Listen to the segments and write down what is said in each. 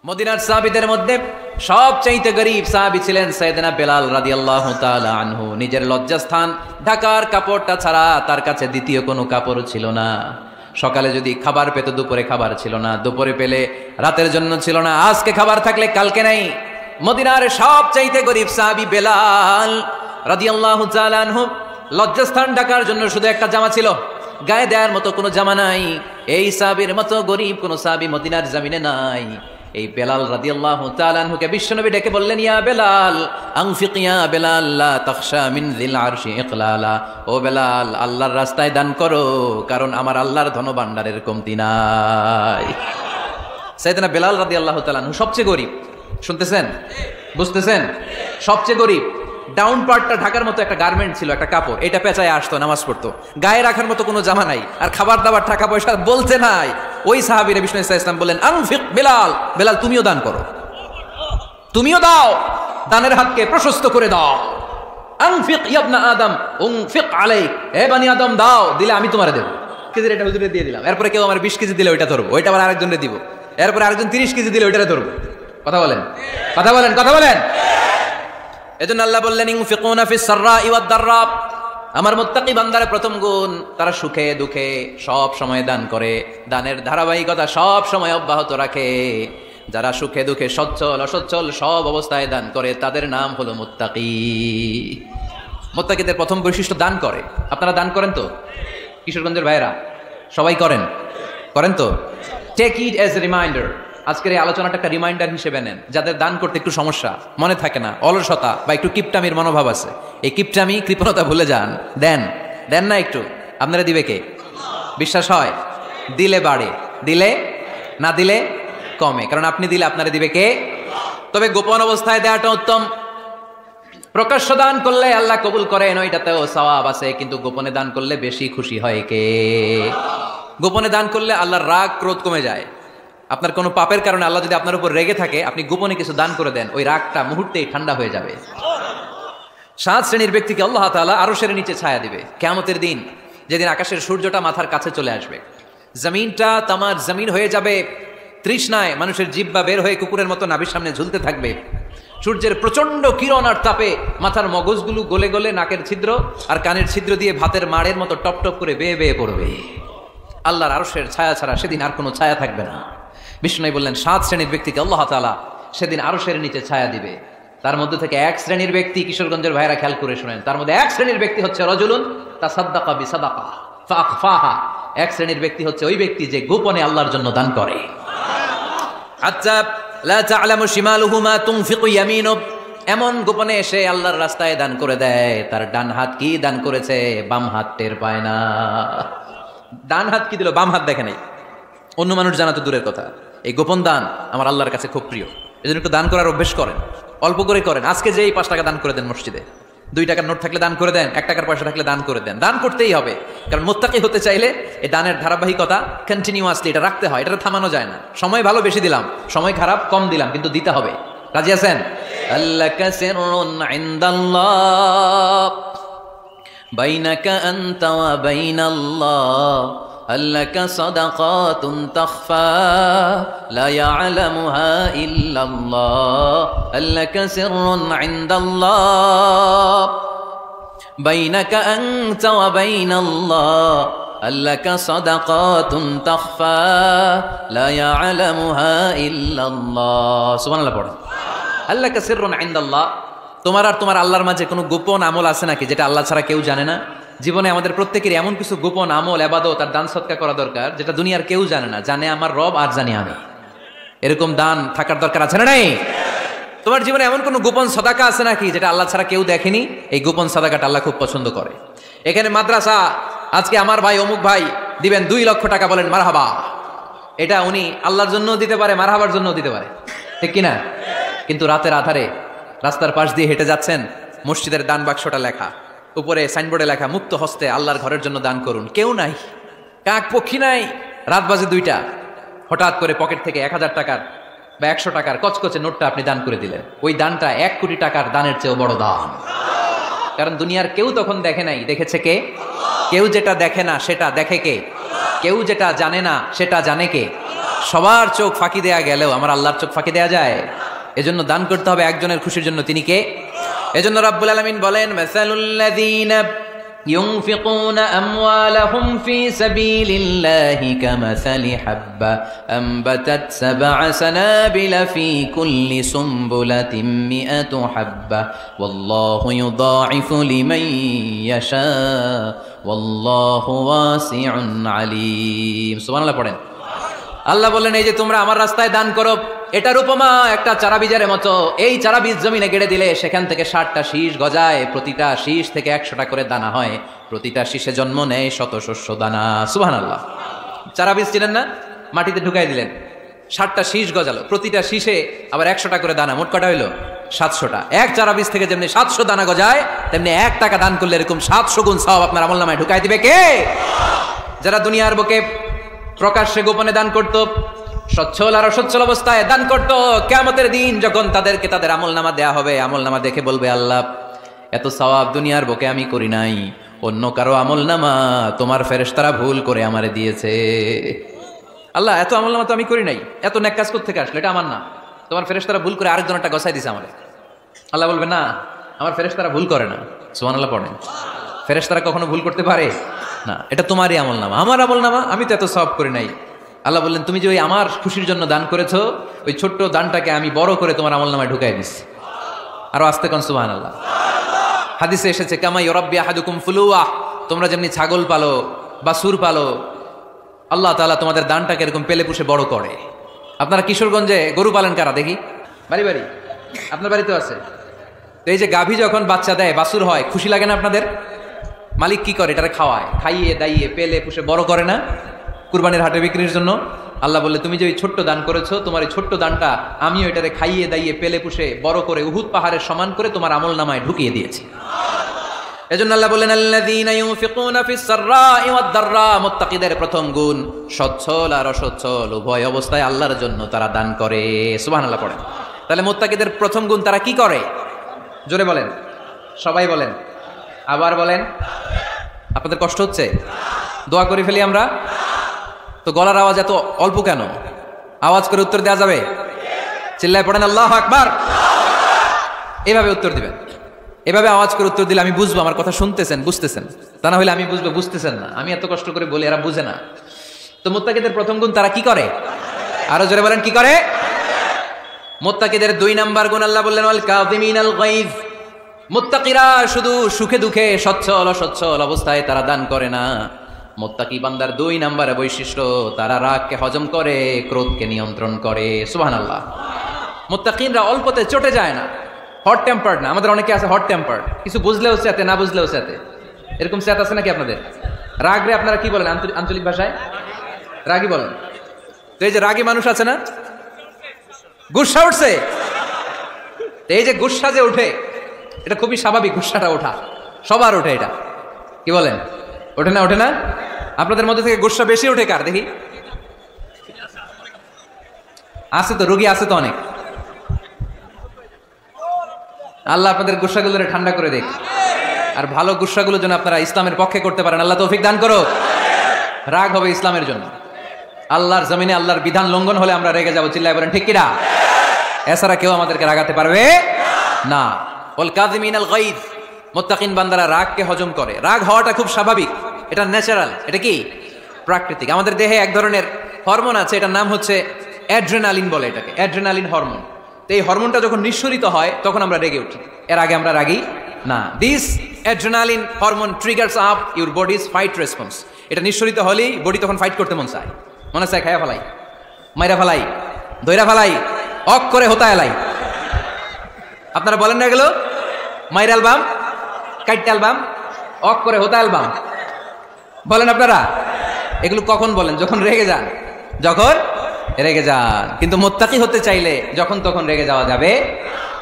মদিনার সাহাবীদের মধ্যে সবচাইতে গরীব সাহাবী ছিলেন সাইয়েদনা বেলাল রাদিয়াল্লাহু তাআলা আনহু। নিজের লজ্জাস্থান ঢাকার কাপড়টা ছাড়া তার কাছে দ্বিতীয় কোনো কাপড় ছিল না। সকালে যদি খাবার পেত, দুপুরে খাবার ছিল না, দুপুরে পেলে রাতের জন্য ছিল না, আজকে খাবার থাকলে কালকে নাই। মদিনার সবচাইতে গরীব সাহাবী বেলাল রাদিয়াল্লাহু তাআলা আনহু, লজ্জাস্থান ঢাকার জন্য শুধু একটা জামা ছিল, গায়ে দেওয়ার মতো কোনো জামা নাই। এই সাহাবীর মতো গরীব কোনো সাহাবী মদিনার জমিনে নাই। এই বেলাল রাদিয়াল্লাহু তাআলা আনহুকে বিশ্বনবী ডেকে বললেন, ইয়া বেলাল আনফিক ইয়া বেলাল লা তাখশা মিন যিল আরশি ইকলালা। ও বেলাল, আল্লাহর রাস্তায় দান করো, কারণ আমার আল্লাহর ধনভাণ্ডারের কমতি নাই। সাইয়েদনা বেলাল রাদিয়াল্লাহু তাআলা আনহু সবচেয়ে গরীব। শুনতেছেন, বুঝতেছেন? সবচেয়ে গরীব। ডাউন পার্টটা ঢাকার মতো একটা গার্মেন্ট ছিল, একটা কাপড়, এটা পেঁচায় আসতো, নামাজ পড়তো, গায়ে রাখার মতো কোনো জামা নাই, আর খাবার দাবার টাকা পয়সা বলতে নাই। ওই সাহাবীরা বিষ্ণু ইসলাম বললেন, আনফিক বেলাল, বেলাল তুমিও দান করো, তুমিও দাও, দানের হাতকে প্রশস্ত করে দাও। আনফিক ইবনা আদম উনফিক আলাইক, হে বনি আদম দাও, দিলে আমি তোমারে দেব। কেজির এটা হুজুরে দিয়ে দিলাম, এরপরে কেউ আমার 20 কেজি দিলে ওইটা ধরবো, ওইটা আবার আরেকজনকে দিব, এরপরে আরেকজন 30 কেজি দিলে ওইটারে ধরবো। কথা বলেন, কথা বলেন, কথা বলেন। এজন্য আল্লাহ বললেন, ইনফিকুনা ফিস সাররাই ওয়াদ দাররা। আমার মুত্তাকি বান্দার প্রথম গুণ, তারা সুখে দুঃখে সব সময় দান করে, দানের ধারাবাহিকতা সব সময় অব্যাহত রাখে। যারা সুখে দুঃখে সচ্ছল অসচ্ছল সব অবস্থায় দান করে, তাদের নাম হলো মুত্তাকি। মুত্তাকিদের প্রথম বৈশিষ্ট্য দান করে। আপনারা দান করেন তো? কিশোরগঞ্জের ভাইরা সবাই করেন, করেন তো? Take it as a reminder. আজকের এই আলোচনাটা একটা রিমাইন্ডার হিসেবে নেন। যাদের দান করতে একটু সমস্যা, মনে থাকে না, অলসতা বা একটু কিপটামির মনোভাব আছে, এই কিপটামি কৃপণতা ভুলে যান, দেন, দেন না একটু, আপনারা দিবে কে? বিশ্বাস হয়? দিলে বাড়ে, দিলে না দিলে কমে, কারণ আপনি দিলে আপনারা দিবে কে? তবে গোপন অবস্থায় দেওয়াটা উত্তম। প্রকাশ্য দান করলে আল্লাহ কবুল করেন, ওইটাতেও সওয়াব আছে, কিন্তু গোপনে দান করলে বেশি খুশি হয় কে? গোপনে দান করলে আল্লাহর রাগ ক্রোধ কমে যায়। আপনার কোনো পাপের কারণে আল্লাহ যদি আপনার উপর রেগে থাকে, আপনি গোপনে কিছু দান করে দেন, ওই রাগটা মুহূর্তেই ঠান্ডা হয়ে যাবে। 7 শ্রেণীর ব্যক্তিকে আল্লাহ তাআলা আরশের নিচে ছায়া দিবে কিয়ামতের দিন, যেদিন আকাশের সূর্যটা মাথার কাছে চলে আসবে, জমিনটা তামার জমিন হয়ে যাবে, তৃষ্ণায় মানুষের জিহ্বা বের হয়ে কুকুরের মতো নাভির সামনে ঝুলতে থাকবে। সূর্যের প্রচন্ড কিরণ আর তাপে মাথার মগজগুলো গলে গলে নাকের ছিদ্র আর কানের ছিদ্র দিয়ে ভাতের মাড়ের মতো টপ টপ করে বেয়ে বেয়ে পড়বে। আল্লাহর আরশের ছায়া ছাড়া সেদিন আর কোনো ছায়া থাকবে না। বিষ্ণু বললেন, 7 শ্রেণীর ব্যক্তিকে আল্লাহ তাআলা সেদিন আরশের নিচে ছায়া দিবে। তার মধ্যে থেকে 1 শ্রেণীর ব্যক্তি, কিশোরগঞ্জের ভাইরা খেয়াল করে শুনেন, তার মধ্যে 1 শ্রেণীর ব্যক্তি হচ্ছে রাজুলুন তাসাদ্দাকা বিসাদাকা ফাআখফাহা। 1 শ্রেণীর ব্যক্তি হচ্ছে ওই ব্যক্তি যে গোপনে আল্লাহর জন্য দান করে। হাত্তা লা তা'লামু শিমালুহু মা তুনফিকু ইয়ামিনু, এমন গোপনে এসে আল্লাহর রাস্তায় দান করে দেয়, তার ডান হাত কি দান করেছে বাম হাত টের পায় না। ডান হাত কি দিল, বাম হাত দেখে নাই, অন্য মানুষ জানা তো দূরের কথা। এই গোপন দান আমার আল্লাহর কাছে খুব প্রিয়। এজন্য একটু দান করার অভ্যেস করেন, অল্প করে করেন। আজকে যে 5 টাকা দান করে দেন মসজিদে, 2 টাকার নোট থাকলে দান করে দেন, 1 টাকার পয়সা থাকলে দান করে দেন। দান করতেই হবে, কারণ মুত্তাকি হতে চাইলে এই দানের ধারাবাহিকতা কন্টিনিউয়াসলি এটা রাখতে হয়, এটা থামানো যায় না। সময় ভালো বেশি দিলাম, সময় খারাপ কম দিলাম, কিন্তু দিতে হবে। রাজি আছেন? আল্লাকা সিররুন ইনদাল্লাহ বাইনাকা আনতা ওয়া বাইনাল্লাহ, আল্লাকা সাদাকাতুন তাখফা লা ইয়ালামুহা ইল্লাল্লাহ, আল্লাকা সিররুন ইনদাল্লাহ বাইনাকা আনতা ওয়া বাইনাল্লাহ, আল্লাকা সাদাকাতুন তাখফা লা ইয়ালামুহা ইল্লাল্লাহ। সুবহানাল্লাহ পড়ুন। আল্লাকা সিররুন ইনদাল্লাহ, তোমার আর তোমার আল্লাহর মাঝে কোনো গোপন আমল আছে নাকি যেটা আল্লাহ ছাড়া কেউ জানে না? জীবনে আমাদের প্রত্যেকেরই এমন কিছু গোপন আমল, ইবাদত আর দান সদকা করা দরকার যেটা দুনিয়ার কেউ জানে না, জানে আমার রব আর জানি আমি। এরকম দান থাকার দরকার আছে না নাই? তোমার জীবনে এমন কোনো গোপন সাদাকা আছে নাকি যেটা আল্লাহ ছাড়া কেউ দেখেনি? এই গোপন সাদাকাটা আল্লাহ খুব পছন্দ করে। এখানে মাদ্রাসা, আজকে আমার ভাই অমুক ভাই দিবেন 2 লক্ষ টাকা, বলেন মারহাবা। এটা উনি আল্লাহর জন্য দিতে পারে, মারহাবার জন্য দিতে পারে, ঠিক কিনা? কিন্তু রাতের আধারে রাস্তার পাশ দিয়ে হেঁটে যাচ্ছেন, মসজিদের দান বাক্সটা লেখা, উপরে সাইনবোর্ডে লেখা মুক্ত হস্তে আল্লাহর ঘরের জন্য দান করুন। কেউ নাই, কাক পক্ষী নাই, রাত বাজে 2টা, হঠাৎ করে পকেট থেকে 1000 টাকার বা 100 টাকার কচকচে নোটটা আপনি দান করে দিলেন। ওই দানটা 1 কোটি টাকার দানের চেয়েও বড় দান। কারণ দুনিয়ার কেউ তখন দেখে নাই, দেখেছে কে? কেউ যেটা দেখে না সেটা দেখে কে? কেউ যেটা জানে না সেটা জানে কে? সবার চোখ ফাঁকি দেয়া গেলেও আমার আল্লাহর চোখ ফাঁকি দেয়া যায়? এজন্য দান করতে হবে একজনের খুশির জন্য, তিনি কে? এজন্য রাব্বুল আলামিন বলেন, মাসালুল্লাযীনা ইউনফিকুনা আমওয়ালাহুম ফি সাবিলিল্লাহি কামাসালি হাব্বা আমবাতাত সাবআ সানাবিলা ফি কুল্লি সুমবুলাতিন মিআতু হাব্বা ওয়াল্লাহু ইউদাঈফু লিমান ইয়াশা ওয়াল্লাহু ওয়াসিউন আলীম। সুবহানাল্লাহ পড়েন। আল্লাহ বললেন, এই যে তোমরা আমার রাস্তায় দান করো, এটার উপমা একটা চারা বীজের মতো। এই চারা বীজ জমিনে গেড়ে দিলে সেখান থেকে 60টা শীষ গজায়, প্রতিটা শীষ থেকে 100টা করে দানা হয়, প্রতিটা শীষে জন্ম নেয় শত শস্য দানা। সুবহানাল্লাহ। চারা বীজ ছিলেন না, মাটিতে ঢুকাই দিলেন, 60টা শীষ গজালো, প্রতিটা শীষে আবার 100টা করে দানা, মোট কটা হইলো? 700টা। এক চারা বীজ থেকে যেমনি 700 দানা গজায়, তেমনি 1 টাকা দান করলে এরকম 700 গুণ সওয়াব আপনার আমলনামায় ঢুকাই দিবে কে? যারা দুনিয়ার বুকে প্রকাশ্যে গোপনে দান করত, সচ্ছল আর অসচ্ছল অবস্থায় দান করত, কিয়ামতের দিন যখন তাদেরকে তাদের আমলনামা দেয়া হবে, আমলনামা দেখে বলবে, আল্লাহ এত সওয়াব দুনিয়ার বুকে আমি করি নাই, অন্য কারো আমলনামা তোমার ফেরেশতারা ভুল করে আমারে দিয়েছে। আল্লাহ এত আমলনামা তো আমি করি নাই, এত নেক কাজ করতে আসলে এটা আমার না, তোমার ফেরেশতারা ভুল করে আরেকজনটা গসাই দিয়েছে আমারে। আল্লাহ বলবে, না, আমার ফেরেশতারা ভুল করে না। সুবহানাল্লাহ পড়েন। ফেরেশতারা কখনো ভুল করতে পারে না, এটা তোমারই আমলনামা, আমার আমলনামা, আমি তো এত সওয়াব করি নাই। আল্লাহ বললেন, তুমি যে ওই আমার খুশির জন্য দান করেছো, ওই ছোট্ট দানটাকে আমি বড় করে তোমার আমলনামায় ঢুকাই দিচ্ছি। আরো আস্তে কোন সুবহানাল্লাহ। হাদিসে এসেছে, কামা ইউরাব্বি আহাদুকুম ফুলুয়া, তোমরা যেমনি ছাগল পালো বা সুর পালো, আল্লাহ তাআলা তোমাদের দানটাকে এরকম পেলে পুষে বড় করে। আপনারা কিশোরগঞ্জে গরু পালেন কারা দেখি? বাড়ি বাড়ি, আপনার বাড়িতেও আছে। তো এই যে গাভী যখন বাচ্চা দেয়, বাছুর হয়, খুশি লাগে না আপনাদের? মালিক কি করে? এটারে খাওয়ায়, খাইয়ে দাইয়ে পেলে পুষে বড় করে না, কুরবানির হাটে বিক্রির জন্য। আল্লাহ বললে, তুমি যে ওই ছোট্ট দান করেছো, তোমার এই ছোট্ট দানটা আমিও এটারে খাইয়ে দাইয়ে পেলে পুষে বড় করে উহুদ পাহাড়ের সমান করে তোমার আমলনামায় ঢুকিয়ে দিয়েছি। এজন্য আল্লাহ বললেন, আল্লাযীনা ইউনফিকুনা ফিস সাররাই ওয়াদ দাররা, মুত্তাকিদের প্রথম গুণ সচ্ছল আর অসচ্ছল উভয় অবস্থায় আল্লাহর জন্য তারা দান করে। সুবহানাল্লাহ পড়েন। তাহলে মুত্তাকিদের প্রথম গুণ, তারা কি করে? জোরে বলেন, সবাই বলেন, আবার বলেন। আপনাদের কষ্ট হচ্ছে? দোয়া করে ফেলি আমরা তো। গলার আওয়াজ এত অল্প কেন? আওয়াজ করে উত্তর দেওয়া যাবে? চিল্লায় পড়েন আল্লাহু আকবার। এভাবে উত্তর দিবেন, এভাবে আওয়াজ করে উত্তর দিলে আমি বুঝবো আমার কথা শুনতেছেন, বুঝতেছেন। তা না হলে আমি বুঝবো বুঝতেছেন না, আমি এত কষ্ট করে বলি এরা বুঝে না। তো মুত্তাকিদের প্রথম গুণ, তারা কি করে? আরো জোরে বলেন, কি করে? মুত্তাকিদের 2 নাম্বার গুণ আল্লাহ বললেন, ওয়াল কাযিমিনাল গায়জ। মুত্তাকিরা শুধু সুখে দুঃখে সচ্ছল অসচ্ছল অবস্থায় তারা দান করে না। মুত্তাকি বান্দার 2 নাম্বার বৈশিষ্ট্য, তারা রাগকে হজম করে, ক্রোধকে নিয়ন্ত্রণ করে। সুবহানাল্লাহ। মুত্তাকিনরা অল্পতে চটে যায় না, হট টেম্পার্ড না। আমাদের অনেকে আছে হট টেম্পার্ড, কিছু বুঝলেও সাথে, না বুঝলেও সাথে। এরকম স্যাত আছে নাকি আপনাদের? রাগরে আপনারা কি বলেন আঞ্চলিক ভাষায়? রাগী বলেন। তো এই যে রাগী মানুষ আছে না, গুসা উঠছে, এই যে গুসা যে উঠে, এটা খুবই স্বাভাবিক। গুসাটা ওঠা সবার ওঠে, এটা কি বলেন? ওঠে না? ওঠে না? আপনাদের মধ্যে থেকে গুসা বেশি ওঠে কার দেখি? আছে তো, রোগী আছে তো অনেক। আল্লাহ আপনাদের গুসাগুলোরে ঠান্ডা করে দেখ, আর ভালো গুসাগুলো যেন আপনারা ইসলামের পক্ষে করতে পারেন। আল্লাহ তৌফিক দান করো। রাগ হবে ইসলামের জন্য। আল্লাহর জমিনে আল্লাহর বিধান লঙ্ঘন হলে আমরা রেগে যাবো। চিল্লায় বলেন ঠিক কিনা? এছাড়া কেউ আমাদেরকে রাগাতে পারবে না। ওয়াল কাযিমিনাল গায়জ, মুত্তাকিন বান্দারা রাগকে হজম করে। রাগ হওয়াটা খুব স্বাভাবিক, এটা ন্যাচারাল, এটা কি প্রাকৃতিক। আমাদের দেহে এক ধরনের হরমোন আছে, এটার নাম হচ্ছে অ্যাড্রেনালিন বলে এটাকে, অ্যাড্রেনালিন হরমোন। তো এই হরমোনটা যখন নিঃসরিত হয় তখন আমরা রেগে উঠি, এর আগে আমরা রাগি না। This adrenaline hormone triggers up your bodies fight response. এটা নিঃসরিত হলেই বডি তখন ফাইট করতে মন চায়, মনে চায় খায়া ফেলাই, মাইরা ফেলাই, দইরা ফেলাই, অক করে হোতা এলাই। আপনারা বলেন না এগুলো? মাইরা অ্যালবাম, কাইট অ্যালবাম, অক করে হোতা অ্যালবাম বলেন আপনারা? এগুলো কখন বলেন? যখন রেগে যান, যখন রেগে যান। কিন্তু মুত্তাকি হতে চাইলে যখন তখন রেগে যাওয়া যাবে।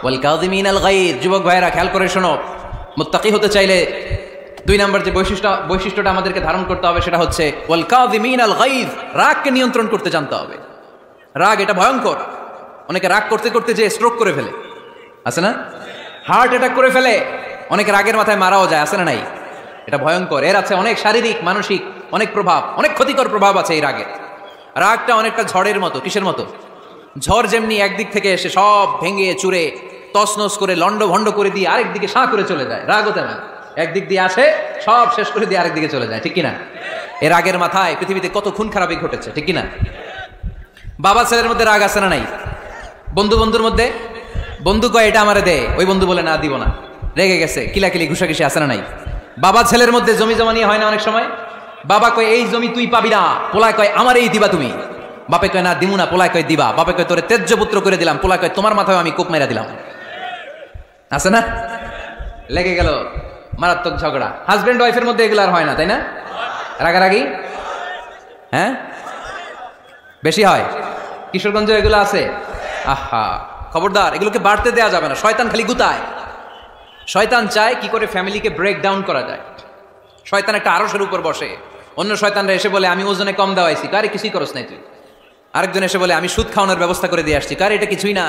ওয়াল কাযিমিনাল গায়জ, যুবক ভাইরা খেয়াল করে শোনো, মুত্তাকি হতে চাইলে 2 নম্বর যে বৈশিষ্ট্যটা আমাদেরকে ধারণ করতে হবে সেটা হচ্ছে ওয়াল কাযিমিনাল গায়জ, রাগকে নিয়ন্ত্রণ করতে জানতে হবে। রাগ এটা ভয়ঙ্কর। অনেকে রাগ করতে করতে যে স্ট্রোক করে ফেলে, আছে না? হার্ট অ্যাটাক করে ফেলে। অনেকে রাগের মাথায় মারাও যায়, আছে না নাই? এটা ভয়ঙ্কর। এর আছে অনেক শারীরিক মানসিক অনেক প্রভাব, অনেক ক্ষতিকর প্রভাব আছে এই রাগের। রাগটা অনেকটা ঝড়ের মতো। কিসের মতো? ঝড় যেমনি একদিক থেকে এসে সব ভেঙে চুরে তছনছ করে লন্ড ভন্ড করে দিয়ে আরেক দিকে সাঁ করে চলে যায়, রাগও তেমন একদিক দিয়ে আসে সব শেষ করে দিয়ে আরেক দিকে চলে যায়, ঠিক কিনা? এর রাগের মাথায় পৃথিবীতে কত খুন খারাপি ঘটেছে, ঠিক কিনা? বাবা ছেলের মধ্যে রাগ আছে না নাই? বন্ধু বন্ধুর মধ্যে বন্ধু কয় এটা আমারে দে, ওই বন্ধু বলে না দিব না, রেগে গেছে, কিলাকিলি ঘুষাঘুষি আছে না নাই? বাবা ছেলের মধ্যে জমি জমা নিয়ে হয় না অনেক সময়? বাবা কয় এই জমি তুই পাবি না, পোলায় কয় আমার এই দিবা তুমি, বাপে কয় না দিমু না, পোলায় কয় দিবা, বাপে কয় তোরে তেজ্য পুত্র করে দিলাম, পোলায় কয় তোমার মাথায় আমি কোপ মেরা দিলাম। আছে না? লেগে গেল, মারাত্মক ঝগড়া। হাজবেন্ড ওয়াইফের মধ্যে এগুলো আর হয় না, তাই না? রাগারাগি হ্যাঁ বেশি হয়। কিশোরগঞ্জে এগুলো আছে। আহা, খবরদার, এগুলোকে বাড়তে দেওয়া যাবে না। শয়তান খালি গুতায়। শয়তান চায় কি করে ফ্যামিলিকে ব্রেক ডাউন করা যায়। শয়তান একটা আরশের উপর বসে, অন্য শয়তানরা এসে বলে আমি ওজনে কম দেওয়াইছি, কারে কিছুই করস নাই তুই। আরেকজন এসে বলে আমি সুদ খাওয়ানোর ব্যবস্থা করে দিয়ে আসছি, কারে এটা কিছুই না।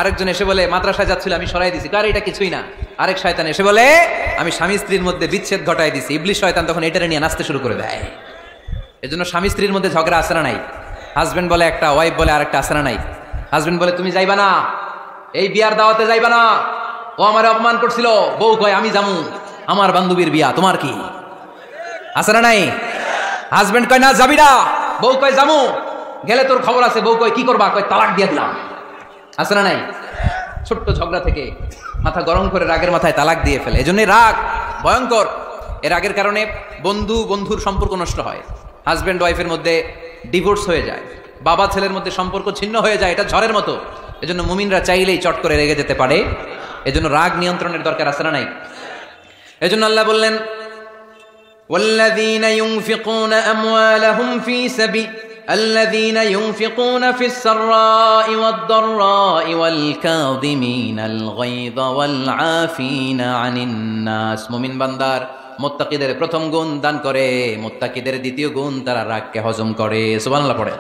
আরেকজন এসে বলে মাদ্রাসায় যাচ্ছিল আমি সরাই দিছি, কারে এটা কিছুই না। আরেক শয়তান এসে বলে আমি স্বামী স্ত্রীর মধ্যে বিচ্ছেদ ঘটাই দিছি। ইবলিশ শয়তান তখন এটারে নিয়ে নাচতে শুরু করে দেয়। এজন্য স্বামী স্ত্রীর মধ্যে ঝগড়া আসে না নাই? হাজবেন্ড বলে একটা, ওয়াইফ বলে আরেকটা, আসে না নাই? হাজবেন্ড বলে তুমি যাইবা না, এই বিয়ার দাওয়াতে যাইবা না, ও আমার অপমান করছিল। বউ কয় আমি যামু, আমার বান্ধবীর বিয়া, তোমার কি? আছে না নাই? হাজবেন্ড কয় না যাবি না, বউ কয় যামু, গেলে তোর খবর আছে। বউ কয় কি করবা? কয় তালাক দিয়ে দিলাম। আছে না নাই? ছোট্ট ঝগড়া থেকে মাথা গরম করে রাগের মাথায় তালাক দিয়ে ফেলে। এজন্য রাগ ভয়ঙ্কর। এর রাগের কারণে বন্ধু বন্ধুর সম্পর্ক নষ্ট হয়, হাজবেন্ড ওয়াইফের মধ্যে ডিভোর্স হয়ে যায়, বাবা ছেলের মধ্যে সম্পর্ক ছিন্ন হয়ে যায়। এটা ঝড়ের মতো। এজন্য মুমিনরা চাইলেই চট করে রেগে যেতে পারে। এজন্য রাগ নিয়ন্ত্রণের দরকার আছে না নাই? এজন্য আল্লাহ বললেন والذين ينفقون أموالهم في سبيل الذين ينفقون في السراء والضراء والكاظمين الغيظ والعافين عن الناس। মুমিন বান্দার মুত্তাকিদের প্রথম গুণ দান করে, মুত্তাকিদের দ্বিতীয় গুণ তারা রাগকে হজম করে। সুবহানাল্লাহ পড়ে।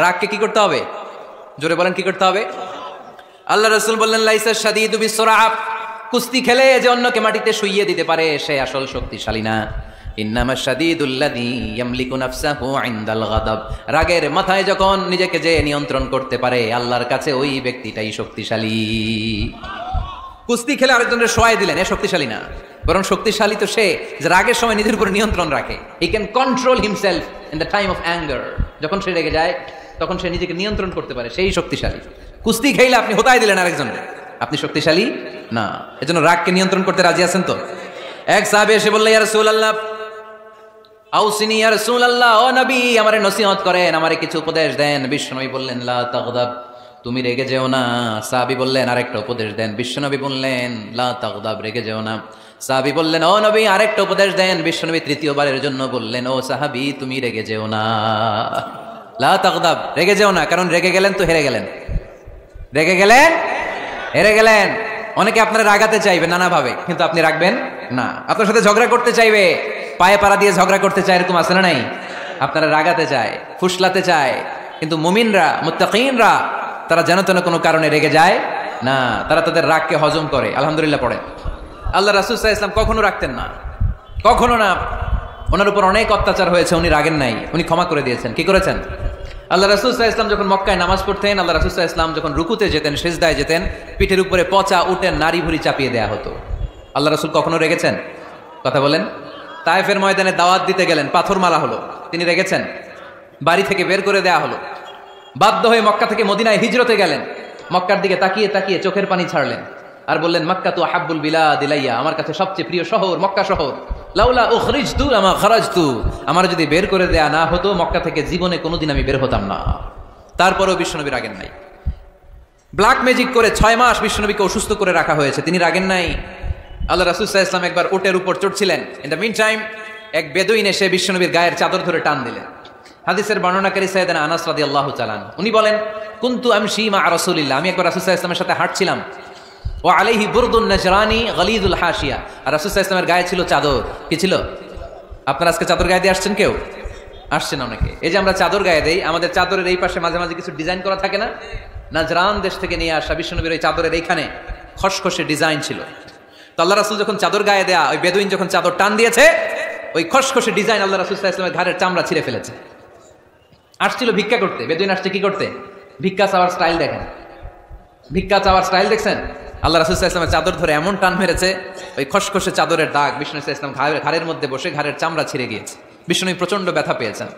রাগকে কি করতে হবে? জোরে বলেন কি করতে হবে? আল্লাহ রাসূল বললেন লাইসা শাদীদু বিসরাআ, কুস্তি খেলে যে অন্যকে মাটিতে শুইয়ে দিতে পারে সে আসল শক্তিশালী না। ইন্নামা শাদীদুল্লাযী ইয়ামলিকু নাফসাহু ইনদাল গাদাব, রাগের মাথায় যখন নিজেকে যে নিয়ন্ত্রণ করতে পারে আল্লাহর কাছে ওই ব্যক্তিটাই শক্তিশালী। কুস্তি খেলে আরেকজনের শোয়াই দিলেন, এ শক্তিশালী না, বরং শক্তিশালী তো সে যে রাগের সময় নিজের উপর নিয়ন্ত্রণ রাখে। He can control himself in the time of anger. যখন সে রেগে যায় তখন সে নিজেকে নিয়ন্ত্রণ করতে পারে, সেই শক্তিশালী। কুস্তি খেলে আপনি হোতায় দিলেন আরেকজনের, আপনি শক্তিশালী না। এজন্য রাগকে নিয়ন্ত্রণ করতে রাজি আছেন তো? এক সাহাবী এসে বললেন ইয়া রাসূলুল্লাহ আউসিনি ইয়া রাসূলুল্লাহ, ও নবী আমারে নসিহত করেন, আমারে কিছু উপদেশ দেন। বিশ্বনবী বললেন লা তাগদাব, তুমি রেগে যেও না। সাহাবী বললেন আরেকটা উপদেশ দেন। বিশ্বনবী বললেন লা তাগদাব, রেগে যেও না। সাহাবী বললেন ও নবী আরেকটা উপদেশ দেন। বিশ্বনবী তৃতীয়বারের জন্য বললেন ও সাহাবী তুমি রেগে যেও না, লা তাগদাব, রেগে যেও না। কারণ রেগে গেলেন তো হেরে গেলেন, রেগে গেলেন হেরে গেলেন। অনেকে আপনারা রাগাতে চাইবে নানাভাবে, কিন্তু আপনি রাখবেন না। আপনার সাথে ঝগড়া করতে চাইবে, পায়ে পাড়া দিয়ে ঝগড়া করতে চায়, এরকম আছে না নাই? আপনারা রাগাতে চায়, ফুসলাতে চায়, কিন্তু মুমিনরা মুত্তাকিনরা তারা যেন তেন কোনো কারণে রেগে যায় না, তারা তাদের রাগকে হজম করে। আলহামদুলিল্লাহ পড়ে। আল্লাহ রাসূল সাল্লাল্লাহু আলাইহি ওয়াসাল্লাম কখনো রাখতেন না, কখনো না। ওনার উপর অনেক অত্যাচার হয়েছে, উনি রাগেন নাই, উনি ক্ষমা করে দিয়েছেন। কি করেছেন? আল্লাহ রাসূল সাল্লাল্লাহু আলাইহি ওয়াসাল্লাম যখন মক্কায় নামাজ পড়তেন, আল্লাহ রাসূল সাল্লাল্লাহু আলাইহি ওয়াসাল্লাম যখন রুকুতে যেতেন, সিজদায় যেতেন, পিঠের উপরে পচা উটের নাড়ি ভুঁড়ি চাপিয়ে দেয়া হতো। আল্লাহ রাসূল কখনো রেগেছেন? কথা বলেন। তায়েফের ময়দানে দাওয়াত দিতে গেলেন, পাথর মারা হলো, তিনি রেগেছেন? বাড়ি থেকে বের করে দেয়া হলো, বাধ্য হয়ে মক্কা থেকে মদিনায় হিজরতে গেলেন। মক্কার দিকে তাকিয়ে তাকিয়ে চোখের পানি ছাড়লেন আর বললেন মাক্কা তু আহাব্বুল বিলাদ ইলাইয়া, আমার কাছে সবচেয়ে প্রিয় শহর মক্কা শহর। লাউলা উখরিজতু আমা খারাজতু, আমার যদি বের করে দেয়া না হতো মক্কা থেকে জীবনে কোনোদিন আমি বের হতাম না। তারপরেও বিশ্বনবী রাগেন নাই। ব্ল্যাক ম্যাজিক করে 6 মাস বিশ্বনবীকে অসুস্থ করে রাখা হয়েছে, তিনি রাগেন নাই। আল্লাহ রাসূল সাল্লাল্লাহু আলাইহি ওয়াসাল্লাম একবার উটের উপর চড়ছিলেন। ইন দ্য মিন টাইম এক বেদুইন এসে বিশ্বনবীর গায়ের চাদর ধরে টান দিলেন। হাদিসের বর্ণনাকারী সাইয়েদনা আনাস রাদিয়াল্লাহু তাআলা উনি বলেন কুনতু আমশি মা রাসূলিল্লাহ, আমি একবার রাসূল সাল্লাল্লাহু আলাইহি ওয়াসাল্লামের সাথে হাঁটছিলাম। ওয়া আলাইহি বুরদুন নাজরানি গলিদুল হাশিয়া, আর রাসূল সাল্লাল্লাহু আলাইহি ওয়াসাল্লামের গায়ে ছিল চাদর। কি ছিল? আপনারা আজকে চাদর গায়ে দিয়ে আসছেন? কেউ আসছেন? অনেকে। এই যে আমরা চাদর গায়ে দেই, আমাদের চাদরের এই পাশে মাঝে মাঝে কিছু ডিজাইন করা থাকে না? নাজরান দেশ থেকে নিয়ে আসা বিশ্বনবীর ওই চাদরের এইখানে খসখসে ডিজাইন ছিল। তো আল্লাহ রাসূল যখন চাদর গায়ে দেয়া, ওই বেদুইন যখন চাদর টান দিয়েছে, ওই খসখসে ডিজাইন আল্লাহ রাসূল সাল্লাল্লাহু আলাইহি ওয়াসাল্লামের ঘাড়ের চামড়া ছিঁড়ে ফেলেছে। আসছিল ভিক্ষা করতে। বেদুইন আসছে কি করতে? ভিক্ষা চাওয়ার স্টাইল দেখেন, ভিক্ষা চাওয়ার স্টাইল দেখছেন? আল্লাহ রাসূল সাল্লাল্লাহু আলাইহি ওয়াসাল্লামের চাদর ধরে এমন টান মেরেছে, ওই খসখসে চাদরের দাগ বিষ্ণু সাল্লাল্লাহু আলাইহি ওয়াসাল্লাম ঘাড়ের মধ্যে বসে ঘাড়ের চামড়া ছিঁড়ে গিয়েছে। বিষ্ণু প্রচন্ড ব্যথা পেয়েছেন,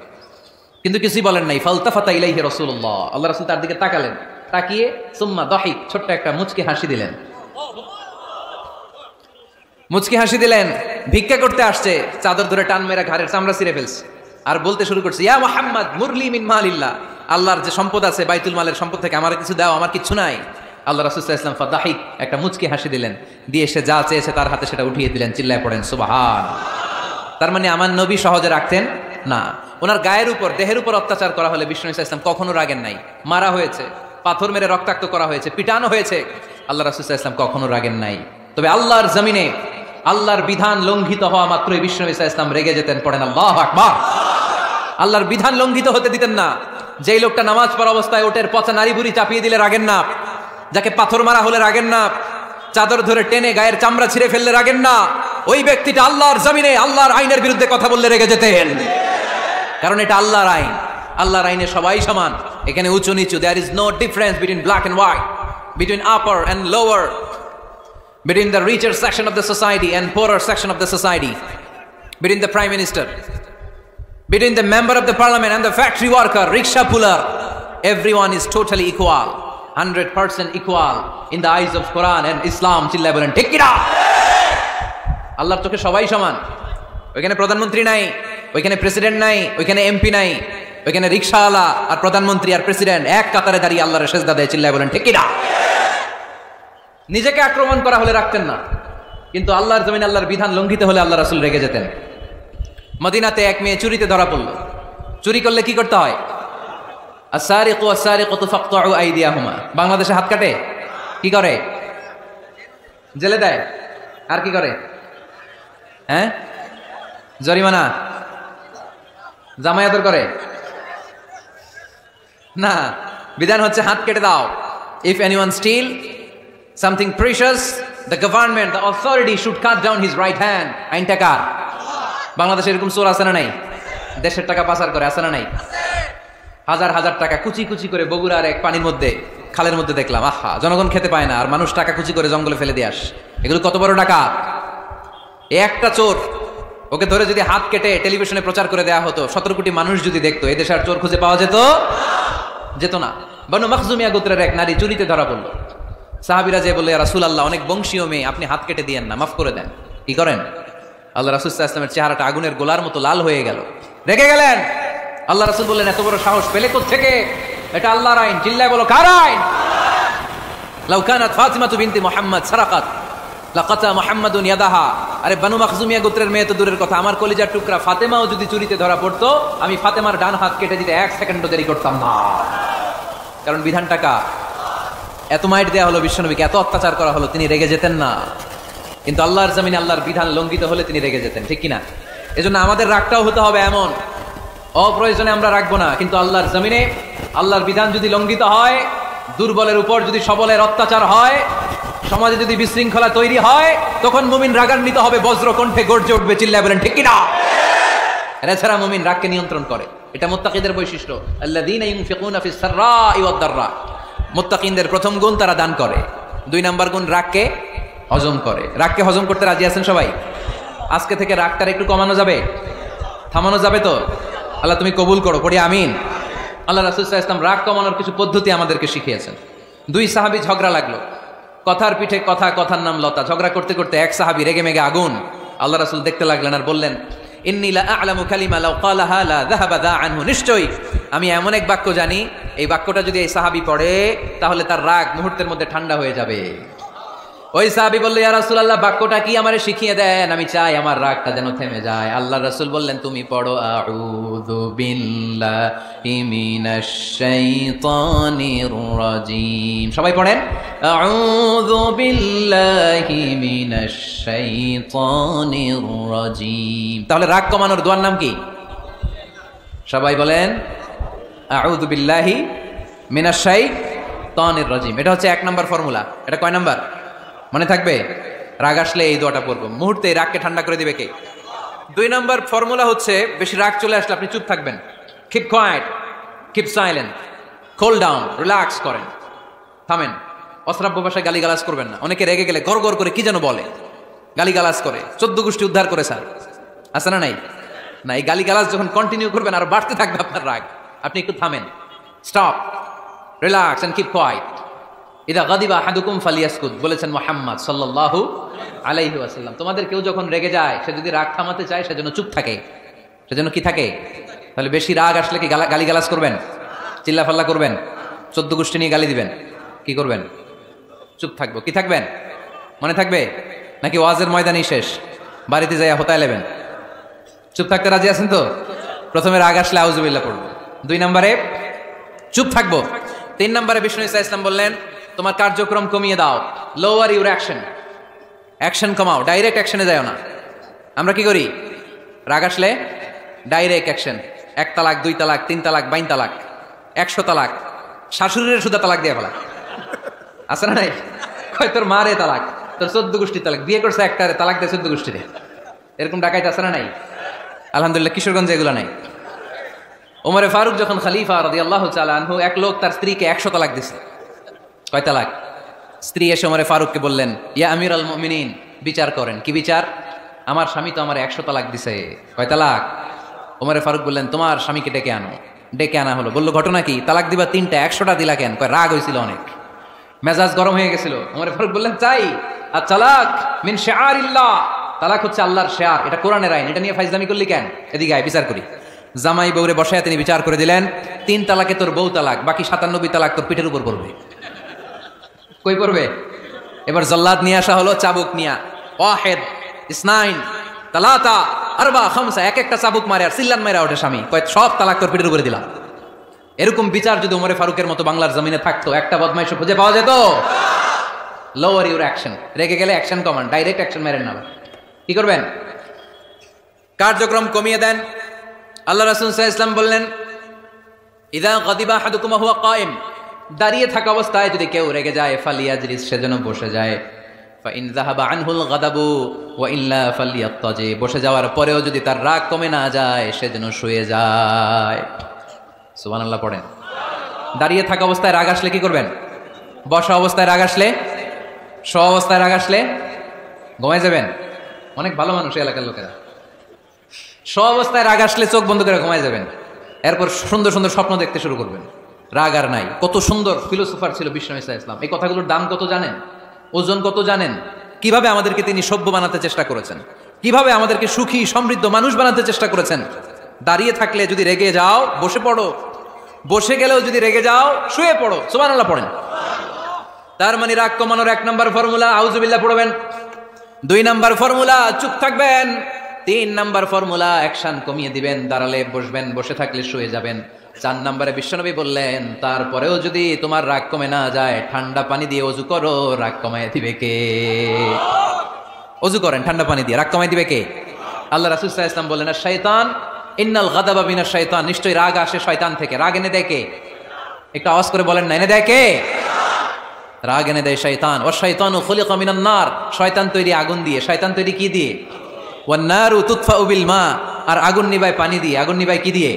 কিন্তু কিছুই বলেন নাই। ফালতাফাতা ইলাইহি রাসূলুল্লাহ, আল্লাহ রাসূল তার দিকে তাকালেন, তাকিয়ে সুম্মা দাহিক, ছোট্ট একটা মুচকি হাসি দিলেন। মুচকি হাসি দিলেন, ভিক্ষা করতে আসছে, চাদর ধরে টান মেরে ঘাড়ের চামড়া ছিঁড়ে ফেলছে, আর বলতে শুরু করছে, ইয়া মুহাম্মদ মুরলি মিন মালিল্লাহ, আল্লাহর যে সম্পদ আছে বাইতুল মালের সম্পদ থেকে আমার কিছু দাও, আমার কিছু নাই। আল্লাহ রাসূল সাল্লাল্লাহু আলাইহি ওয়াসাল্লাম ফাদাহিক, একটা মুচকি হাসি দিলেন, দিয়ে সে যা চেয়েছে তার হাতে সেটা উঠিয়ে দিলেন। চিল্লায় পড়েন সুবহান। তার মানে আমার নবী সহজে রাখতেন না। ওনার গায়ের উপর, দেহের উপর অত্যাচার করা হলে বিষ্ণু সাল্লাল্লাহু আলাইহি ওয়াসাল্লাম কখনো রাগেন নাই। মারা হয়েছে, পাথর মেরে রক্তাক্ত করা হয়েছে, পিটানো হয়েছে, আল্লাহ রাসূল সাল্লাল্লাহু আলাইহি ওয়াসাল্লাম কখনো রাগেন নাই। তবে আল্লাহর জমিনে আল্লাহর বিধান লঙ্ঘিত হওয়া মাত্রই বিষ্ণু সাল্লাল্লাহু আলাইহি ওয়াসাল্লাম রেগে যেতেন। পড়েন আল্লাহু আকবার। আল্লাহর বিধান লঙ্ঘিত হতে দিতেন না। যেই লোকটা নামাজ পড়া অবস্থায় ওটের পচা নারী বুড়ি চাপিয়ে দিলে রাগেন না, যাকে পাথর মারা হলে রাগেন না, চাদর ধরে টেনে গায়ের চামড়া ছিঁড়ে ফেললে রাগেন না, ওই ব্যক্তিটা আল্লাহর জমিনে আল্লাহর আইনের বিরুদ্ধে কথা বললে রেগে যেতেন। কারণ এটা আল্লাহর আইন, আল্লাহর আইনে সবাই সমান। এখানে উঁচু নিচু, there is no difference between black and white, between upper and lower, between the richer section of the society and poorer section of the society, between the prime minister, between the member of the parliament and the factory worker, rickshaw puller, everyone is totally equal, 100% equal in the eyes of Quran and Islam. চিল্লায় বলেন ঠিক কি না? আল্লাহর চোখে সবাই সমান। ওইখানে প্রধানমন্ত্রী নাই, ওইখানে প্রেসিডেন্ট নাই, ওইখানে এমপি নাই, ওইখানে রিকশাওয়ালা আর প্রধানমন্ত্রী আর প্রেসিডেন্ট এক কাতারে দাঁড়িয়ে আল্লাহর সেজদা দেয়। চিল্লায় বলেন ঠিক কি না? নিজেকে আক্রমণ করা হলে রাখতেন না, কিন্তু আল্লাহর জমিনে আল্লাহর বিধান লঙ্ঘিত হলে আল্লাহ রাসূল রেগে যেতেন। মদিনাতে এক মেয়ে চুরিতে ধরা পড়ল। চুরি করলে কি করতে হয়? আস-সারিকু ওয়াস-সারিকাতু ফাকতাউ আইদিয়াহুমা। বাংলাদেশে হাত কাটে, কি করে? জেলে দেয়। আর কি করে? হ্যাঁ, জরিমানা, জামাই আদর করে না। বিধান হচ্ছে হাত কেটে দাও। If anyone steal something precious, the government, the authority should cut down his right hand. আইনটা কার? বাংলাদেশে এরকম চোর আছে না নাই? দেশের টাকা পাচার করে আছে না নাই? হাজার হাজার টাকা কুচি কুচি করে বগুড়ার এক পানির মধ্যে, খালের মধ্যে দেখলাম। আহা, জনগণ খেতে পায় না আর মানুষ টাকা কুচি করে জঙ্গলে ফেলে দিয়ে আস। এগুলো কত বড় টাকা! একটা চোর, ওকে ধরে যদি হাত কেটে টেলিভিশনে প্রচার করে দেয়া হতো, 17 কোটি মানুষ যদি দেখতো, এই দেশে আর চোর খুঁজে পাওয়া যেত না। বনু মাখজুমিয়া গোত্রের এক নারী চুরিতে ধরা পড়লো। সাহাবীরা যে বলে, ইয়া রাসূলুল্লাহ, অনেক বংশীয় মেয়ে, আপনি হাত কেটে দিয়েন না, মাফ করে দেন। কি করেন? আল্লাহ রাসূল সাল্লাল্লাহু আলাইহি ওয়াসাল্লামের চেহারাটা আগুনের গোলার মতো লাল হয়ে গেল, রেগে গেলেন। আল্লাহ রাসূল বললেন, এত বড় সাহস পেলে কোত্থেকে? এটা আল্লাহর আইন। চিল্লায় বলো, কার আইন? লাউ কানাত ফাতিমাতু বিনতি মুহাম্মদ সারাকাত লাকাতা মুহাম্মাদুন ইয়াদাহা। আরে বনু মাখজুমিয়া গোত্রের মেয়ে তো দূরের কথা, আমার কলিজার টুকরা ফাতেমাও যদি চুরিতে ধরা পড়তো, আমি ফাতেমার ডান হাত কেটে দিতে 1 সেকেন্ডও দেরি করতাম না। কারণ বিধানটা কার? এত মাইট দেয়া হলো বিশ্বনবীকে, এত অত্যাচার করা হলো, তিনি রেগে যেতেন না। কিন্তু আল্লাহর জমিনে আল্লাহর বিধান লঙ্ঘিত হলে তিনি রেগে যেতেন। ঠিক কিনা? এজন্য আমাদের রাগটাও হতে হবে এমন, অপ্রয়োজনে আমরা রাখবো না। কিন্তু আল্লাহর জমিনে আল্লাহর বিধান যদি লঙ্ঘিত হয়, দুর্বলের উপর যদি সবলের অত্যাচার হয়, সমাজে যদি বিশৃঙ্খলা তৈরি হয়, তখন মুমিন রাগান্বিত হবে, বজ্র কণ্ঠে গর্জে উঠবে। চিল্লায় বলেন ঠিক কিনা? এছাড়া মুমিন রাগকে নিয়ন্ত্রণ করে। এটা মুত্তাকিদের বৈশিষ্ট্য। আল্লাযীনা ইউনফিকুনা ফিস সাররাই ওয়াদ দাররা। মুত্তাকিনদের প্রথম গুণ, তারা দান করে। 2 নাম্বার গুণ, রাগকে হজম করে। রাগকে হজম করতে রাজি আছেন সবাই? আজকে থেকে রাগটার একটু কমানো যাবে, থামানো যাবে তো? আল্লাহ তুমি কবুল করো, পড়ি আমিন। আল্লাহ রাসূল সাল্লাল্লাহু আলাইহি ওয়াসাল্লাম রাগ কমানোর কিছু পদ্ধতি আমাদেরকে শিখিয়েছেন। 2 সাহাবী ঝগড়া লাগলো, কথার পিঠে কথা, কথার নাম লতা। ঝগড়া করতে করতে এক সাহাবী রেগে মেগে আগুন। আল্লাহ রাসূল দেখতে লাগলেন আর বললেন, ইন্নী লা আ'লামু কালিমা লাউ ক্বালাহা লা যাহাবা দা আনহু। নিশ্চয়ই আমি এমন এক বাক্য জানি, এই বাক্যটা যদি এই সাহাবী পড়ে তাহলে তার রাগ মুহূর্তের মধ্যে ঠান্ডা হয়ে যাবে। ওই সাহাবী বলল, ইয়া রাসূলুল্লাহ, বাক্যটা কি আমারে শিখিয়ে দেন, আমি চাই আমার রাগটা যেন থেমে যায়। আল্লাহর রাসূল বললেন, তুমি পড়ো, আউযু বিল্লাহি মিনাশ শাইতানির রাজীম। সবাই পড়েন, আউযু বিল্লাহি মিনাশ শাইতানির রাজীম। তাহলে রাগ কমানোর দোয়ার নাম কি? সবাই বলেন, আউযু বিল্লাহি মিনাশ শাইতানির রাজীম। এটা হচ্ছে 1 নম্বর ফর্মুলা। এটা কয় নাম্বার? মনে থাকবে? রাগ আসলে এই দোয়াটা পড়বো, মুহূর্তে রাগকে ঠান্ডা করে দিবে কে? 2 নম্বর ফর্মুলা হচ্ছে, বেশি রাগ চলে আসলে আপনি চুপ থাকবেন, keep quiet, keep silent, cool down, relax করেন, থামেন। অশ্রাব্য ভাষায় গালিগালাজ করবেন না। অনেকে রেগে গেলে গড় গড় করে কি যেন বলে, গালিগালাজ করে, 14 গোষ্ঠী উদ্ধার করে স্যার, আছে না নাই? না, এই গালিগালাজ যখন কন্টিনিউ করবেন আর বাড়তে থাকবে আপনার রাগ, আপনি একটু থামেন, stop, relax and keep quiet. ইদা গাদিবা আহাদুকুম ফালিয়াসকুত বলেছেন মুহাম্মদ সাল্লাল্লাহু আলাইহি ওয়াসাল্লাম। তোমাদের কেউ যখন রেগে যায়, সে যদি রাগ থামাতে চায় সেজন্য চুপ থাকে, সেজন্য কি থাকে? তাহলে বেশি রাগ আসলে কি গালিগালাজ করবেন, চিল্লাফাল্লা করবেন, 14 গোষ্ঠী নিয়ে গালি দিবেন, কি করবেন? চুপ থাকবো। কি থাকবেন? মনে থাকবে নাকি ওয়াজের ময়দানই শেষ, বাড়িতে যাইয়া হোতায় নেবেন? চুপ থাকতে রাজি আছেন তো? প্রথমে রাগ আসলে আউযুবিল্লাহ পড়বো, 2 নম্বরে চুপ থাকবো, 3 নম্বরে বিষ্ণু ঈসা ইসলাম বললেন তোমার কার্যক্রম কমিয়ে দাও, লোয়ার ইউর অ্যাকশন, অ্যাকশন কমাও, ডাইরেক্ট অ্যাকশনে যাও না। আমরা কি করি? রাগ আসলে ডাইরেক্ট অ্যাকশন, 1 তালাক, 2 তালাক, 3 তালাক, 22 তালাক, 100 তালাক, শাশুড়ির সুদা তালাক দিয়ে ফেলা, আছে না নাই? কয় তোর মারে তালাক, তোর 14 গোষ্ঠী তালাক, বিয়ে করছে একটারে, তালাক দেয় 14 গোষ্ঠীরে, এরকম ডাকাইত আছে না নাই? আলহামদুলিল্লাহ কিশোরগঞ্জে এগুলো নাই। ওমরে ফারুক যখন খলিফা রাদিয়াল্লাহু তাআলা আনহু, এক লোক তার স্ত্রীকে 100 তালাক দিছে। কয় তালাক? স্ত্রী এসে ওমরে ফারুককে বললেন, ইয়া আমিরুল মুমিনিন, বিচার করেন। কি বিচার? আমার স্বামী তো আমার 100 তালাক দিছে। কয় তালাক? ওমরে ফারুক বললেন তোমার স্বামীকে ডেকে আনো। ডেকে আনা হলো। বললো ঘটনা কি? তালাক দিবা 3টা, 100টা দিলা কেন? কয় রাগ হয়েছিল অনেক, মেজাজ গরম হয়ে গেছিল। ওমরে ফারুক বললেন চাই, আর তালাক মিন শিআরিল্লাহ, তালাক হচ্ছে আল্লাহর শিআর, এটা কোরআনের আইন, এটা নিয়ে ফাইজলামি করলি কেন? এদিকে আয়, বিচার করি। জামাই বউরে বসায় তিনি বিচার করে দিলেন, 3 তালাকে তোর বউ তালাক, বাকি 97 তালাক তোর পিঠের উপর পড়বে। কই পড়বে? এবার জল্লাদ নিয়ে আসা হলো, চাবুক নিয়া, ওয়াহিদ, ইসনাইন, তালাতা, আরবা, খামসা, এক একটা চাবুক মারে আর সিল্লান মারা ওঠে স্বামী, কয় সব তালাক তোর পিঠের উপরে দিলাম। এরকম বিচার যদি ওমরে ফারুকের মতো বাংলার জমিনে থাকতো, একটা বদমাইশ খুঁজে পাওয়া যেত? লোয়ার ইউর অ্যাকশন, রেগে গেলে অ্যাকশন কমান, ডাইরেক্ট অ্যাকশন মেরেন না। কি করবেন? কার্যক্রম কমিয়ে দেন। আল্লাহ রাসূল সাল্লাল্লাহু আলাইহি ওয়াসাল্লাম বললেন, ইযা গাদিবা আহাদুকুম হুয়া কায়েম, দাঁড়িয়ে থাকা অবস্থায় যদি কেউ রেগে যায়, ফালিয়াজলিস, সেজন্য বসে যায়। ফা ইন যাহাবা আনহুল গাদাবু ওয়া ইল্লা ফালিয়াত্তাজি, বসে যাওয়ার পরেও যদি তার রাগ কমে না যায়, সেজন্য শুয়ে যায়। সুবহানাল্লাহ পড়েন। দাঁড়িয়ে থাকা অবস্থায় রাগ আসলে কি করবেন? বসা অবস্থায় রাগ আসলে, শোয়া অবস্থায় রাগ আসলে ঘুমায় যাবেন। অনেক ভালো মানুষ এলাকার লোকেরা। শোয়া অবস্থায় রাগ আসলে চোখ বন্ধ করে ঘুমায় যাবেন, এরপর সুন্দর সুন্দর স্বপ্ন দেখতে শুরু করবেন। রাগ আর নাই। কত সুন্দর ফিলোসোফার ছিল বিষ্ণু ঈসা ইসলাম। এই কথাগুলোর দাম কত জানেন? ওজন কত জানেন? কিভাবে আমাদেরকে তিনি সভ্য বানাতে চেষ্টা করেছেন, কিভাবে আমাদেরকে সুখী সমৃদ্ধ মানুষ বানাতে চেষ্টা করেছেন। দাঁড়িয়ে থাকলে যদি রেগে যাও, বসে পড়ো, বসে গেলেও যদি রেগে যাও, শুয়ে পড়ো। সুবহানাল্লাহ পড়েন। তার মানে রাগ কমানোর 1 নম্বর ফর্মুলা আউযুবিল্লাহ পড়বেন, 2 নম্বর ফর্মুলা চুপ থাকবেন, 3 নম্বর ফর্মুলা অ্যাকশন কমিয়ে দিবেন, দাঁড়ালে বসবেন, বসে থাকলে শুয়ে যাবেন। 4 নম্বরে বিশ্বনবী বললেন, তারপরেও যদি তোমার রাগ কমে না যায়, ঠান্ডা পানি দিয়ে ওযু করো, রাগ কমায় দিবে কে? ওযু করেন ঠান্ডা পানি দিয়ে, রাগ কমায় দিবে কে? আল্লাহ রাসূল সাল্লাল্লাহু আলাইহি ওয়াসাল্লাম বললেন, শাইতান, ইন্নাল গাদাবা মিনাশ শাইতান, নিশ্চয়ই রাগ আসে শয়তান থেকে। রাগ এনে দেয় কে? একটু আওয়াজ করে বলেন না, এনে দেয় কে? রাগ এনে দেয় শয়তান। ওয়া শাইতানু খুলিকা মিনান নার, শয়তান তৈরি আগুন দিয়ে। শয়তান তৈরি কি দিয়ে? ওয়ান নারু তুতফাউ বিল মা, আর আগুন নিবায় পানি দিয়ে। আগুন নিবায় কি দিয়ে?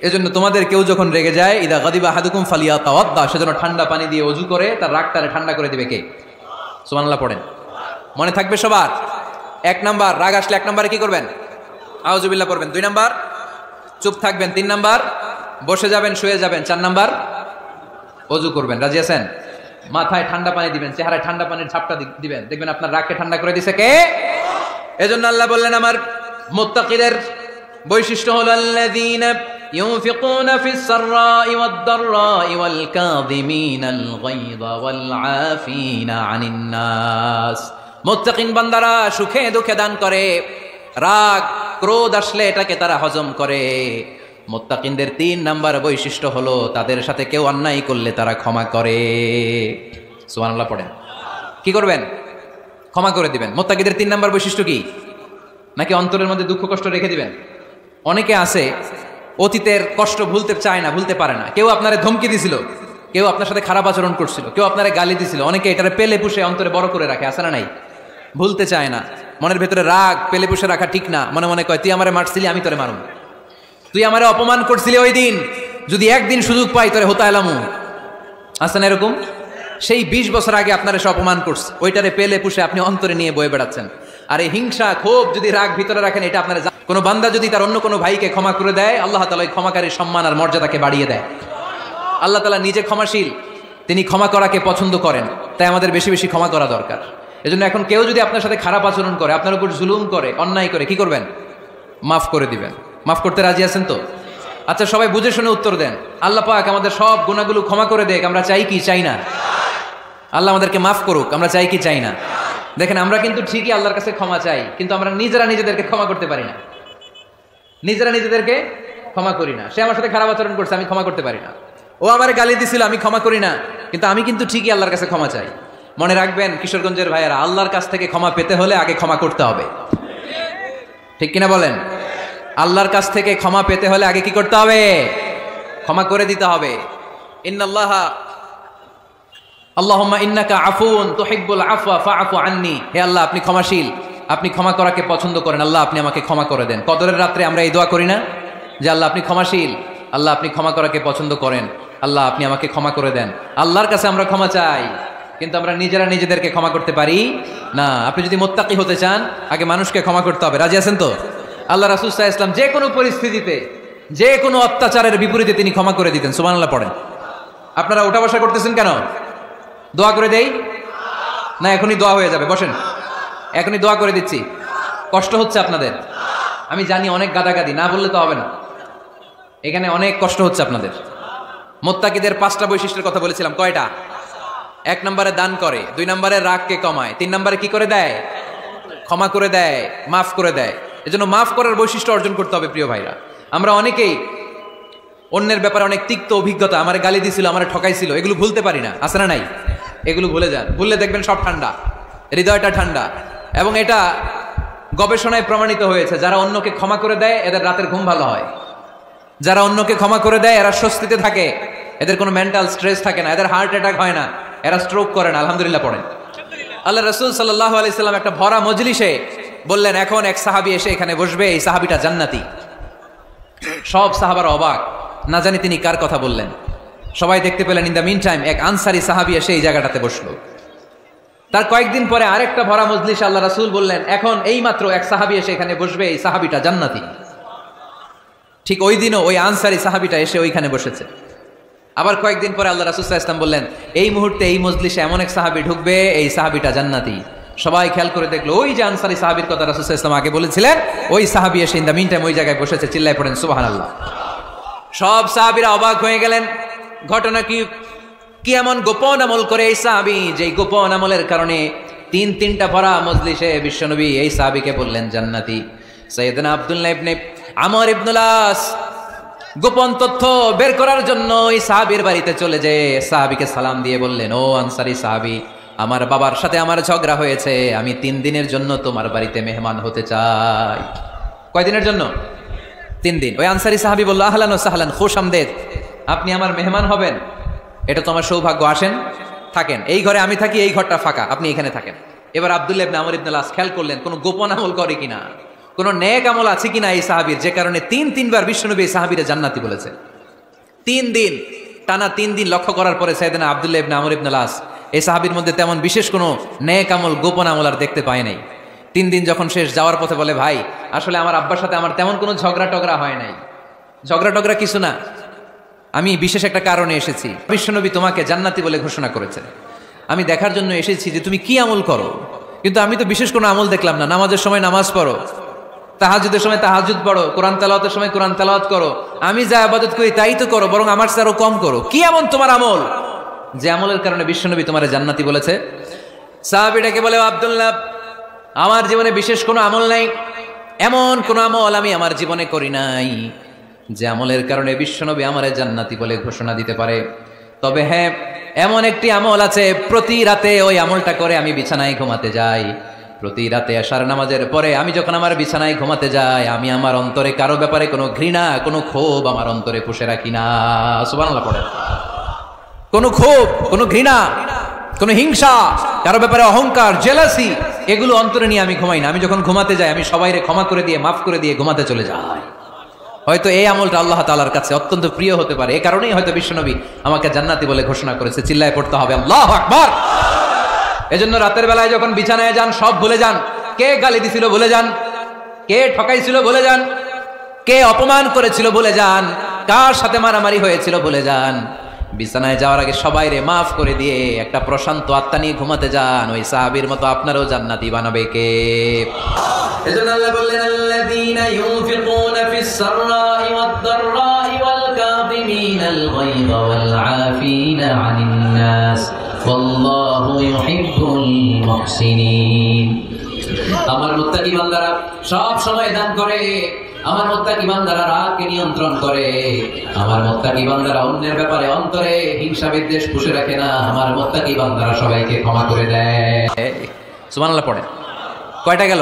এজন্য তোমাদের কেউ যখন রেগে যায়, ইদা গাদিবা আহাদুকুম ফালিয়াতাওয়াদ্দা, সেজন্য ঠান্ডা পানি দিয়ে ওযু করে তার রাগটারে ঠান্ডা করে দিবে কে? সুবহানাল্লাহ পড়েন। মনে থাকবে সবার। 1 নাম্বার, রাগ আসলে 1 নম্বরে কি করবেন? আউযুবিল্লাহ পড়বেন। 2 নাম্বার চুপ থাকবেন। 3 নাম্বার বসে যাবেন, শুয়ে যাবেন। 4 নাম্বার ওযু করবেন। রাজি আছেন? মাথায় ঠান্ডা পানি দিবেন, চেহারায় ঠান্ডা পানির ঝাপটা দিবেন, দেখবেন আপনার রাগকে ঠান্ডা করে দিছে কে? এজন্য আল্লাহ বললেন, আমার মুত্তাকিদের বৈশিষ্ট্য হলো আল্লাযীনা ইউনফিকুনা ফিস সাররাই ওয়াদ দাররাই ওয়াল কাযিমিনাল গায়যা ওয়াল আফিনা আনিন নাস। মুত্তাকিন বান্দারা সুখে দুঃখে দান করে, রাগ ক্রোধ আসলে এটাকে তারা হজম করে। মুত্তাকিনদের 3 নাম্বার বৈশিষ্ট্য হলো, তাদের সাথে কেউ অন্যায় করলে তারা ক্ষমা করে। সুবহানাল্লাহ পড়েন। কি করবেন? ক্ষমা করে দিবেন। মুত্তাকিদের 3 নাম্বার বৈশিষ্ট্য কি? নাকি অন্তরের মধ্যে দুঃখ কষ্ট রেখে দিবেন? অনেকে আছে অতীতের কষ্ট ভুলতে চায় না, ভুলতে পারে না। কেউ আপনারে ধমকি দিছিল, কেউ আপনার সাথে খারাপ আচরণ করছিল, কেউ আপনারে গালি দিছিল, অনেকে এটারে পেলে পুষে অন্তরে বড় করে রাখে, আছে না নাই? ভুলতে চায় না। মনের ভেতরে রাগ পেলে পুষে রাখা ঠিক না। মনে মনে কয়, তুই আমারে মারছিলি, আমি তোরে মারুম। তুই আমারে অপমান করছিলি ওই দিন, যদি একদিন সুযোগ পাই তাহলে হতা এলামু, আসেন এরকম। সেই 20 বছর আগে আপনারা সে অপমান করছে, ওইটারে পেলে পুষে আপনি অন্তরে নিয়ে বয়ে বেড়াচ্ছেন। আর এই হিংসা, ক্ষোভ যদি রাগ ভিতরে রাখেন, এটা আপনারা কোনো বান্দা যদি তার অন্য কোনো ভাইকে ক্ষমা করে দেয়, আল্লাহ তাআলা ওই ক্ষমাকারীর সম্মান আর মর্যাদাকে বাড়িয়ে দেয়। আল্লাহ তাআলা নিজে ক্ষমাশীল, তিনি ক্ষমা করাকে পছন্দ করেন, তাই আমাদের বেশি বেশি ক্ষমা করা দরকার। এজন্য এখন কেউ যদি আপনার সাথে খারাপ আচরণ করে, আপনার উপর জুলুম করে, অন্যায় করে, কি করবেন? মাফ করে দিবেন। মাফ করতে রাজি আছেন তো? আচ্ছা, সবাই বুঝে শুনে উত্তর দেন। আল্লাহ পাক আমাদের সব গুনাহগুলো ক্ষমা করে দেখ, আমরা চাই কি চাই না? আল্লাহ আমাদেরকে মাফ করুক, আমরা চাই কি চাই না? দেখেন, আমরা কিন্তু ঠিকই আল্লাহর কাছে ক্ষমা চাই, কিন্তু আমরা নিজেরা নিজেদেরকে ক্ষমা করতে পারি না। নিজেরা নিজেদেরকে ক্ষমা করি না। সে আমার সাথে খারাপ আচরণ করছে, আমি ক্ষমা করতে পারি না। ও আমার গালি দিছিল, আমি ক্ষমা করি না, কিন্তু আমি কিন্তু ঠিকই আল্লাহর কাছে ক্ষমা চাই। মনে রাখবেন কিশোরগঞ্জের ভাইয়েরা, আল্লাহর কাছ থেকে ক্ষমা পেতে হলে আগে ক্ষমা করতে হবে। ঠিক কিনা বলেন? আল্লাহর কাছ থেকে ক্ষমা পেতে হলে আগে কি করতে হবে? ক্ষমা করে দিতে হবে। ইন্নাল্লাহা আল্লাহুম্মা ইন্নাকা আফুন তুহিব্বুল আফওয়া ফাআফু আন্নি। হে আল্লাহ, আপনি ক্ষমাশীল, আপনি ক্ষমা করাকে পছন্দ করেন। আল্লাহ, আপনি আমাকে ক্ষমা করে দেন। কদরের রাত্রে আমরা এই দোয়া করি না যে আল্লাহ আপনি ক্ষমাশীল, আল্লাহ আপনি ক্ষমা করাকে পছন্দ করেন, আল্লাহ আপনি আমাকে ক্ষমা করে দেন। আল্লাহর কাছে আমরা ক্ষমা চাই, কিন্তু আমরা নিজেরা নিজেদেরকে ক্ষমা করতে পারি না। আপনি যদি মুত্তাকি হতে চান, আগে মানুষকে ক্ষমা করতে হবে। রাজি আছেন তো? আল্লাহ রাসূল সাল্লাল্লাহু আলাইহি ওয়াসাল্লাম যে কোনো পরিস্থিতিতে, যে কোনো অত্যাচারের বিপরীতে তিনি ক্ষমা করে দিতেন। সুবহানাল্লাহ পড়েন। আপনারা উঠা বসা করতেছেন কেন? দোয়া করে দেই না? এখনই দোয়া হয়ে যাবে, বসেন, এখনই দোয়া করে দিচ্ছি। কষ্ট হচ্ছে আপনাদের, আমি জানি, অনেক গাদাগাদি, না বললে তো হবে না। এখানে অনেক কষ্ট হচ্ছে আপনাদের। মুত্তাকিদের 5টা বৈশিষ্ট্যের কথা বলেছিলাম, কয়টা? 1 নম্বরে দান করে, 2 নম্বরে রাগকে কমায়, 3 নম্বরে কি করে দেয়? ক্ষমা করে দেয়, মাফ করে দেয়। এজন্য মাফ করার বৈশিষ্ট্য অর্জন করতে হবে। প্রিয় ভাইরা, আমরা অনেকেই অন্যের ব্যাপারে অনেক তিক্ত অভিজ্ঞতা, আমার গালি দিছিল, আমার ঠকাইছিল, এগুলো ভুলতে পারি না। আছে না নাই? এগুলো ভুলে যান। ভুললে দেখবেন সব ঠান্ডা, হৃদয়টা ঠান্ডা। এবং এটা গবেষণায় প্রমাণিত হয়েছে, যারা অন্যকে ক্ষমা করে দেয় এদের রাতের ঘুম ভালো হয়। যারা অন্যকে ক্ষমা করে দেয় এরা স্বস্তিতে থাকে, এদের কোনো মেন্টাল স্ট্রেস থাকে না, এদের হার্ট অ্যাটাক হয় না, এরা স্ট্রোক করে না। আলহামদুলিল্লাহ পড়েন। আল্লাহ রাসূল সাল্লাল্লাহু আলাইহি সাল্লাম একটা ভরা মজলিসে বললেন, এখন এক সাহাবী এসে এখানে বসবে, এই সাহাবীটা জান্নাতি। সব সাহাবারা অবাক, না জানি তিনি কার কথা বললেন। সবাই দেখতে পেলেন, ইন দ্য মিন টাইম এক আনসারী সাহাবী এসে এই জায়গাটাতে বসলো। তার কয়েকদিন পরে আরেকটা ভরা মজলিসে আল্লাহ রাসূল বললেন, এখন এই মাত্র এক সাহাবী এসে এখানে বসবে, এই সাহাবীটা জান্নাতি। ঠিক ওই দিনও ওই আনসারী সাহাবীটা এসে ওইখানে বসেছে। আবার কয়েকদিন পরে আল্লাহ রাসূল সাল্লাল্লাহু আলাইহি ওয়াসাল্লাম বললেন, এই মুহূর্তে এই মজলিসে এমন এক সাহাবী ঢুকবে, এই সাহাবীটা জান্নাতি। সবাই খেয়াল করে দেখলো, ওই যে আনসারী সাহাবীর কথা রাসূল সাল্লাল্লাহু আলাইহি ওয়াসাল্লাম আগে বলেছিলেন, ওই সাহাবী এসে ইন দ্য মিন টাইম ওই জায়গায় বসেছে। চিল্লায় পড়েন সুবহানাল্লাহ। সব সাহাবীরা অবাক হয়ে গেলেন। ঘটনা কি? কি এমন গোপন আমল করে এই সাহাবী, যে গোপন আমলের কারণে 3টা ভরা মজলিসে বিশ্বনবী এই সাহাবীকে বললেন জান্নাতি। সাইয়েদনা আব্দুল্লাহ ইবনে আমর ইবনুল আস গোপন তথ্য বের করার জন্য এই সাহাবীর বাড়িতে চলে যেয়ে সাহাবীকে সালাম দিয়ে বললেন, ও আনসারী সাহাবী, আমার বাবার সাথে আমার ঝগড়া হয়েছে, আমি 3 দিনের জন্য তোমার বাড়িতে মেহমান হতে চাই। কয়দিনের জন্য? 3 দিন। ওই আনসারী সাহাবী বলল, আহলান ওয়া সাহলান, খুশামদেদ, আপনি আমার মেহমান হবেন, এটা তো আমার সৌভাগ্য। আসেন, থাকেন, এই ঘরে আমি থাকি, এই ঘরটা ফাঁকা, আপনি এখানে থাকেন। এবার আব্দুল্লাহ ইবনে আমর ইবনুল আস খেয়াল করলেন কোনো গোপন আমল করে কিনা, কোনো নেক আমল আছে কিনা এই সাহাবীর, যে কারণে 3বার বিশ্বনবী এই সাহাবীরে জান্নাতি বলেছে। 3 দিন টানা 3 দিন লক্ষ্য করার পরে সাইয়েদনা আব্দুল্লাহ ইবনে আমর ইবনুল আস এই সাহাবীর মধ্যে তেমন বিশেষ কোনো নেক আমল, গোপন আমল আর দেখতে পায় নাই। 3 দিন যখন শেষ, যাওয়ার পথে বলে, ভাই আসলে আমার আব্বার সাথে আমার তেমন কোনো ঝগড়া টগড়া হয় নাই, ঝগড়া টগড়া কিছু না, আমি বিশেষ একটা কারণে এসেছি। বিশ্বনবী তোমাকে জান্নাতি বলে ঘোষণা করেছে, আমি দেখার জন্য এসেছি যে তুমি কি আমল করো। কিন্তু আমি তো বিশেষ কোনো আমল দেখলাম না। নামাজের সময় নামাজ পড়ো, তাহাজ্জুদের সময় তাহাজ্জুদ পড়ো, কোরআন তেলাওয়াতের সময় কোরআন তেলাওয়াত করো, আমি যা ইবাদত করি তাই তো করো, বরং আমার চেয়ে আরো কম করো। কি এমন তোমার আমল যে আমলের কারণে বিশ্বনবী তোমারে জান্নাতি বলেছে? সাহাবীটাকে বলে, আব্দুল্লাহ, আমার জীবনে বিশেষ কোনো আমল নাই, এমন কোন আমল আমি আমার জীবনে করি নাই যে আমলের কারণে বিশ্বনবী আমারে জান্নাতি বলে ঘোষণা দিতে পারে। তবে হ্যাঁ, এমন একটি আমল আছে, প্রতি রাতে ওই আমলটা করে আমি বিছানায় ঘুমাতে যাই। প্রতি রাতে এশার নামাজের পরে আমি যখন আমার বিছানায় ঘুমাতে যাই, আমি আমার অন্তরে কারো ব্যাপারে কোনো ঘৃণা, কোনো ক্ষোভ আমার অন্তরে পুষে রাখি না। সুবহানাল্লাহ পড়ে। কোনো ক্ষোভ, কোনো ঘৃণা, কোনো হিংসা, কারো ব্যাপারে অহংকার, জেলাসি, এগুলো অন্তরে নিয়ে আমি ঘুমাই না। আমি যখন ঘুমাতে যাই, আমি সবাইরে ক্ষমা করে দিয়ে, মাফ করে দিয়ে ঘুমাতে চলে যাই। হয়তো এই আমলটা আল্লাহ তাআলার কাছে অত্যন্ত প্রিয় হতে পারে, এই কারণেই হয়তো বিশ্বনবী আমাকে জান্নাতি বলে ঘোষণা করেছে। চিল্লায় পড়তে হবে আল্লাহু আকবার। এজন্য রাতের বেলায় যখন বিছানায় যান সব ভুলে যান। কে গালি দিছিল ভুলে যান, কে ঠকাইছিল ভুলে যান, কে অপমান করেছিল ভুলে যান, কার সাথে মারামারি হয়েছিল ভুলে যান। বিছানায় যাওয়ার আগে সবাইরে মাফ করে দিয়ে একটা প্রশান্ত আত্মা নিয়ে ঘুমাতে যান। ওই সাহাবীর মতো আপনারও জান্নাতি বানাবে কে? এজন্য আল্লাহ বললেন আল্লাযীনা ইউনফিকুনা ফিস সাররাই ওয়াদ দাররাই ওয়াল কাযিমিনাল গায়যা ওয়াল আফিনা আনিন নাস ওয়াল্লাহু ইউহিব্বুল মুহসিনিন। আমার মুত্তাকি বান্দারা সব সময় দান করে, আমার মুত্তাকি বান্দারা রাগকে নিয়ন্ত্রণ করে, আমার মুত্তাকি বান্দারা অন্যের ব্যাপারে অন্তরে হিংসা বিদ্বেষ পুষে রাখে না, আমার মুত্তাকি বান্দারা সবাইকে ক্ষমা করে দেয়। সুবহানাল্লাহ পড়ে। কয়টা গেল?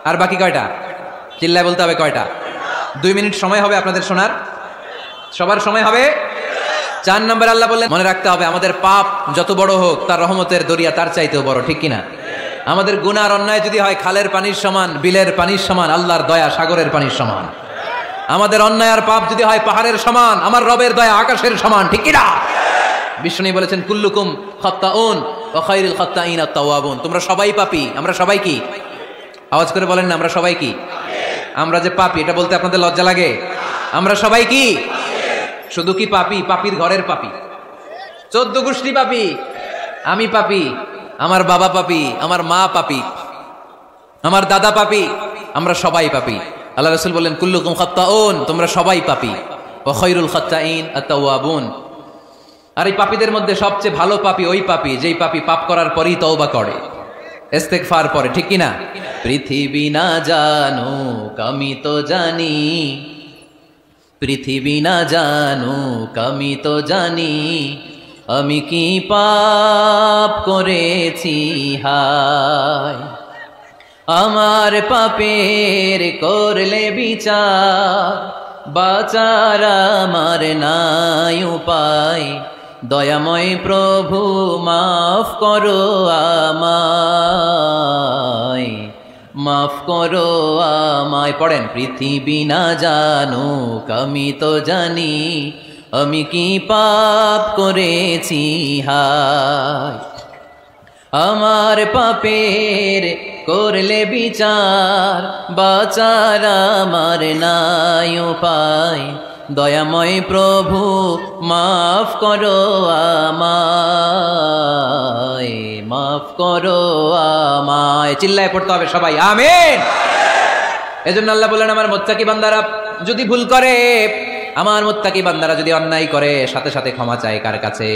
আর বাকি কয়টা? চিল্লায় বলতে হবে কয়টা? 2 মিনিট সময় হবে আপনাদের শোনার, সবার সময় হবে। 4 নম্বর আল্লাহ বললেন মনে রাখতে হবে আমাদের পাপ যত বড় হোক তার রহমতের দরিয়া তার চাইতেও বড়, ঠিক কিনা? আমাদের গুনার অন্যায় যদি হয় খালের পানির সমান, বিলের পানির সমান, আল্লাহর দয়া সাগরের পানির সমান। আমাদের অন্যায় আর পাপ যদি হয় পাহাড়ের সমান, আমার রবের দয়া আকাশের সমান, ঠিক কিনা? বিষ্ণু বলেছেন কুল্লুকুম খাত্তাউন ওয়া খায়রুল খাত্তাইনা আত-তাওয়াবুন। তোমরা সবাই পাপী। আমরা সবাই কি? আওয়াজ করে বলেন না, আমরা সবাই কি? আমরা যে পাপী এটা বলতে আপনাদের লজ্জা লাগে? আমরা সবাই কি? শুধু কি পাপী? পাপীর ঘরের পাপী, 14 গোষ্ঠী পাপী। আমি পাপী, আমার বাবা পাপী, আমার মা পাপী, আমার দাদা পাপী, আমরা সবাই পাপী। আল্লাহ রাসূল বললেন কুল্লুকুম খাত্তাউন, তোমরা সবাই পাপী, ওয়া খায়রুল খাত্তাইন আত-তাওয়াবুন। আর এই পাপীদের মধ্যে সবচেয়ে ভালো পাপী ওই পাপী যেই পাপী পাপ করার পরই তওবা করে, ইস্তেগফার পড়ে, ঠিক কিনা? পৃথিবী না জানুক আমি তো জানি, পৃথিবী না জানুক আমি তো জানি, আমি কি পাপ করেছি হায়। আমার পাপের করলে বিচার, বাঁচার আমার নাই উপায়, দয়াময় প্রভু মাফ করো আমায়, মাফ করো আমায়। পড়েন পৃথিবী না জানুক আমি তো জানি, আমি কি পাপ করেছি হায়। আমার পাপের করলে বিচার, বাঁচার আমার নাই উপায়, দয়াময় প্রভু মাফ করো আমায়, মাফ করো আমায়। চিল্লায় পড়তে হবে সবাই আমিন। এজন্য আল্লাহ বলেন আমার মুত্তাকি বান্দারা যদি ভুল করে, আমার মুত্তাকি বান্দারা যদি অন্যায় করে সাথে সাথে ক্ষমা চায় কার কাছে?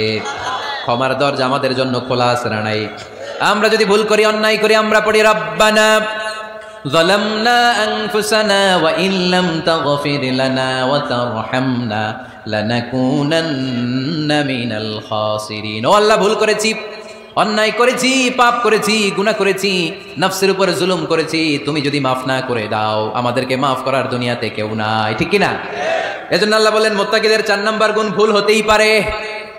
ক্ষমার দরজা আমাদের জন্য খোলা আছে না নাই? আমরা যদি ভুল করি, অন্যায় করি, আমরা পড়ি রব্বানা যালামনা আনফুসানা ওয়া ইল্লাম তাগফির লানা ওয়া তারহামনা লানাকুনান্না মিনাল খাসিরিন। ও আল্লাহ, ভুল করেছি, অন্যায় করেছি, পাপ করেছি, গুনাহ করেছি, নফসের উপরে জুলুম করেছি, তুমি যদি মাফ না করে দাও আমাদেরকে মাফ করার দুনিয়াতে কেউ নাই, ঠিক কিনা? এজন্য আল্লাহ বলেন মুত্তাকিদের 4 নাম্বার গুণ ভুল হতেই পারে,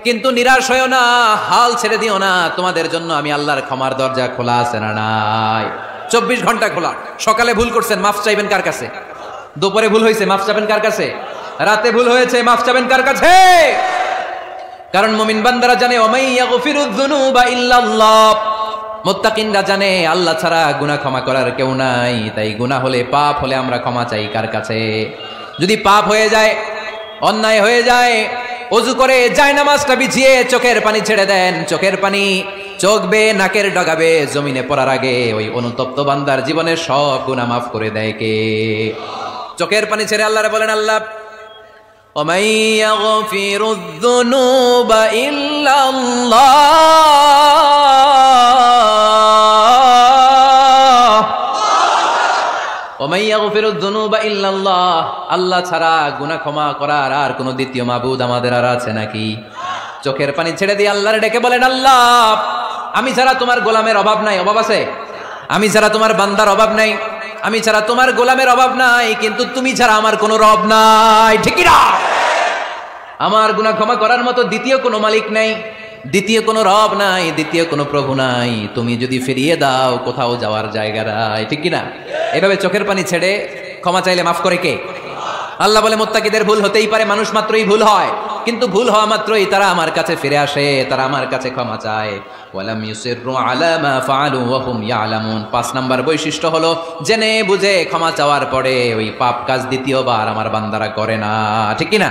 কিন্তু নিরাশ হয়ো না, হাল ছেড়ে দিও না, তোমাদের জন্য আমি আল্লাহর ক্ষমার দরজা খোলা আছে না নাই? 24 ঘন্টা খোলা। সকালে ভুল করছেন, মাফ চাইবেন কার কাছে? দুপুরে ভুল হয়েছে, মাফ চাইবেন কার কাছে? রাতে ভুল হয়েছে, মাফ চাইবেন কার কাছে? কারণ মুমিন বান্দারা জানে ওয়ামাই ইয়াগফিরুয যুনুবা ইল্লাল্লাহ, মুত্তাকিনরা জানে আল্লাহ ছাড়া গুনাহ ক্ষমা করার কেউ নাই। তাই গুনাহ হলে, পাপ হলে আমরা ক্ষমা চাই কার কাছে? যদি পাপ হয়ে যায়, অন্যায় হয়ে যায়, ওযু করে জায়নামাজটা বিছিয়ে চোখের পানি ছেড়ে দেন, চোখের পানি চোখ বেয়ে নাকের ডগাবে জমিনে পড়ার আগে ওই অনুতপ্ত বান্দার জীবনের সব গুনাহ মাফ করে দেয় কে? চোখের পানি ছেড়ে আল্লাহরে বলেন আল্লাহ ওয়ামাই ইয়াগফিরুয যুনুবা ইল্লাল্লাহ, ওয়ামাই ইয়াগফিরুয যুনুবা ইল্লাল্লাহ, আল্লাহ ছাড়া গুনাহ ক্ষমা করার আর কোনো দ্বিতীয় মাবুদ আমাদের আর আছে নাকি? চোখের পানি ছেড়ে দিয়ে আল্লাহরে ডেকে বলেন আল্লাহ আমি ছাড়া তোমার গোলামের অভাব নাই, অভাব আছে? আমি ছাড়া তোমার বান্দার অভাব নাই, আমি ছাড়া তোমার গোলামের অভাব নাই, কিন্তু তুমি ছাড়া আমার কোনো রব নাই, ঠিক না? আমার গুনাহ ক্ষমা করার মতো দ্বিতীয় কোনো মালিক নাই, দ্বিতীয় কোনো রব নাই, দ্বিতীয় কোনো প্রভু নাই। তুমি যদি ফিরিয়ে দাও কোথাও যাওয়ার জায়গা নাই, ঠিক কিনা? এভাবে চোখের পানি ছেড়ে ক্ষমা চাইলে মাফ করে কে? আল্লাহ বলে মুত্তাকিদের ভুল হতেই পারে, মানুষ মাত্রই ভুল হয়, কিন্তু ভুল হওয়া মাত্রই তারা আমার কাছে ফিরে আসে, তারা আমার কাছে ক্ষমা চায়। ওয়ালাম ইউসিররু আলা মা ফাআলু ওয়া হুম ইয়ালামুন। ৫ নাম্বার বৈশিষ্ট্য হলো জেনে বুঝে ক্ষমা চাওয়ার পরে ওই পাপ কাজ দ্বিতীয়বার আমার বান্দারা করে না, ঠিক কি না?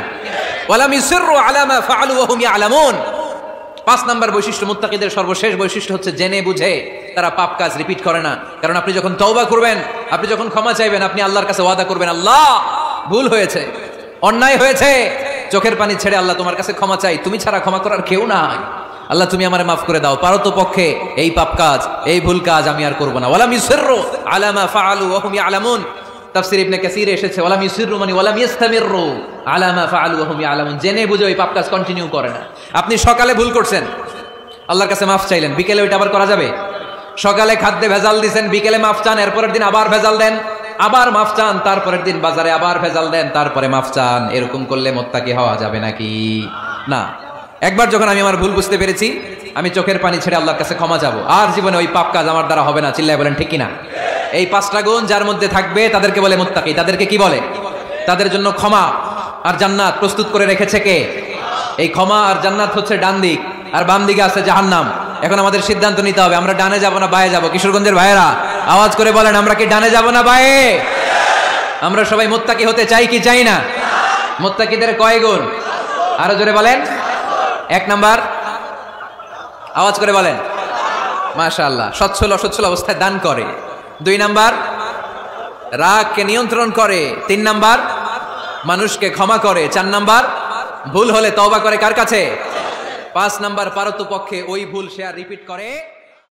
ওয়ালাম ইউসিররু আলা মা ফাআলু ওয়া হুম ইয়ালামুন। ৫ নাম্বার বৈশিষ্ট্য, মুত্তাকিদের সর্বশেষ বৈশিষ্ট্য হচ্ছে জেনে বুঝে তারা পাপ কাজ রিপিট করে না। কারণ আপনি যখন তওবা করবেন, আপনি যখন ক্ষমা চাইবেন, আপনি আল্লাহর কাছে ওয়াদা করবেন, আল্লাহ ভুল হয়েছে, অন্যায় হয়েছে, চোখের পানি ছেড়ে আল্লাহ তোমার কাছে ক্ষমা চাই, তুমি ছাড়া ক্ষমা করার কেউ নাই, আল্লাহ তুমি আমারে মাফ করে দাও, পারো তো পক্ষে এই পাপ কাজ, এই ভুল কাজ আমি আর করব না। ওয়ালাম ইউসিররু আলা মা ফাআলু ওয়া হুম ইয়ালামুন। তাফসীর ইবনে কাসীর এসেছে ওয়ালাম ইউসিররু মানে ওয়ালাম ইস্তামিররু আলা মা ফাআলু ওয়া হুম ইয়ালামুন, জেনে বুঝে ওই পাপ কাজ কন্টিনিউ করে না। আপনি সকালে ভুল করছেন, আল্লাহর কাছে মাফ চাইলেন, বিকেলে ওইটা আবার করা যাবে? সকালে খাদ্যে ভেজাল দিয়েছেন, বিকেলে মাফ চান, এরপরের দিন আবার ভেজাল দেন, আবার মাফ চান, তারপরের দিন বাজারে আবার ভেজাল দেন, তারপরে মাফ চান। এরকম করলে মুত্তাকি হওয়া যাবে নাকি? না। একবার যখন আমি আমার ভুল বুঝতে পেরেছি, আমি চোখের পানি ছেড়ে আল্লাহর কাছে ক্ষমা চাবো, আর জীবনে ওই পাপ কাজ আমার দ্বারা হবে না। চিল্লায় বলেন ঠিক কিনা? এই 5টা গুণ যার মধ্যে থাকবে তাদেরকে বলে মুত্তাকি। তাদেরকে কি বলে? তাদের জন্য ক্ষমা আর জান্নাত প্রস্তুত করে রেখেছে কে? এই ক্ষমা আর জান্নাত হচ্ছে ডান দিক, আর বাম দিকে আছে জাহান্নাম। এখন আমাদের সিদ্ধান্ত নিতে হবে, আমরা ডানে যাব না বায়ে যাব? কিশোরগঞ্জের ভাইয়েরা আওয়াজ করে বলেন, আমরা কি ডানে যাব না বায়ে? আমরা সবাই মুত্তাকি হতে চাই কি চাই না? মুত্তাকিদের কয় গুণ? আরো জোরে বলেন। 1 নাম্বার, আওয়াজ করে বলেন। মাশাআল্লাহ, সচ্ছল অসচ্ছল অবস্থায় দান করে। 2 নাম্বার, রাগকে নিয়ন্ত্রণ করে। 3 নাম্বার, মানুষকে ক্ষমা করে। 4 নাম্বার, ভুল হলে তওবা করে কার কাছে? 5 নাম্বার, পারতপক্ষে ওই ভুল সে আর রিপিট করে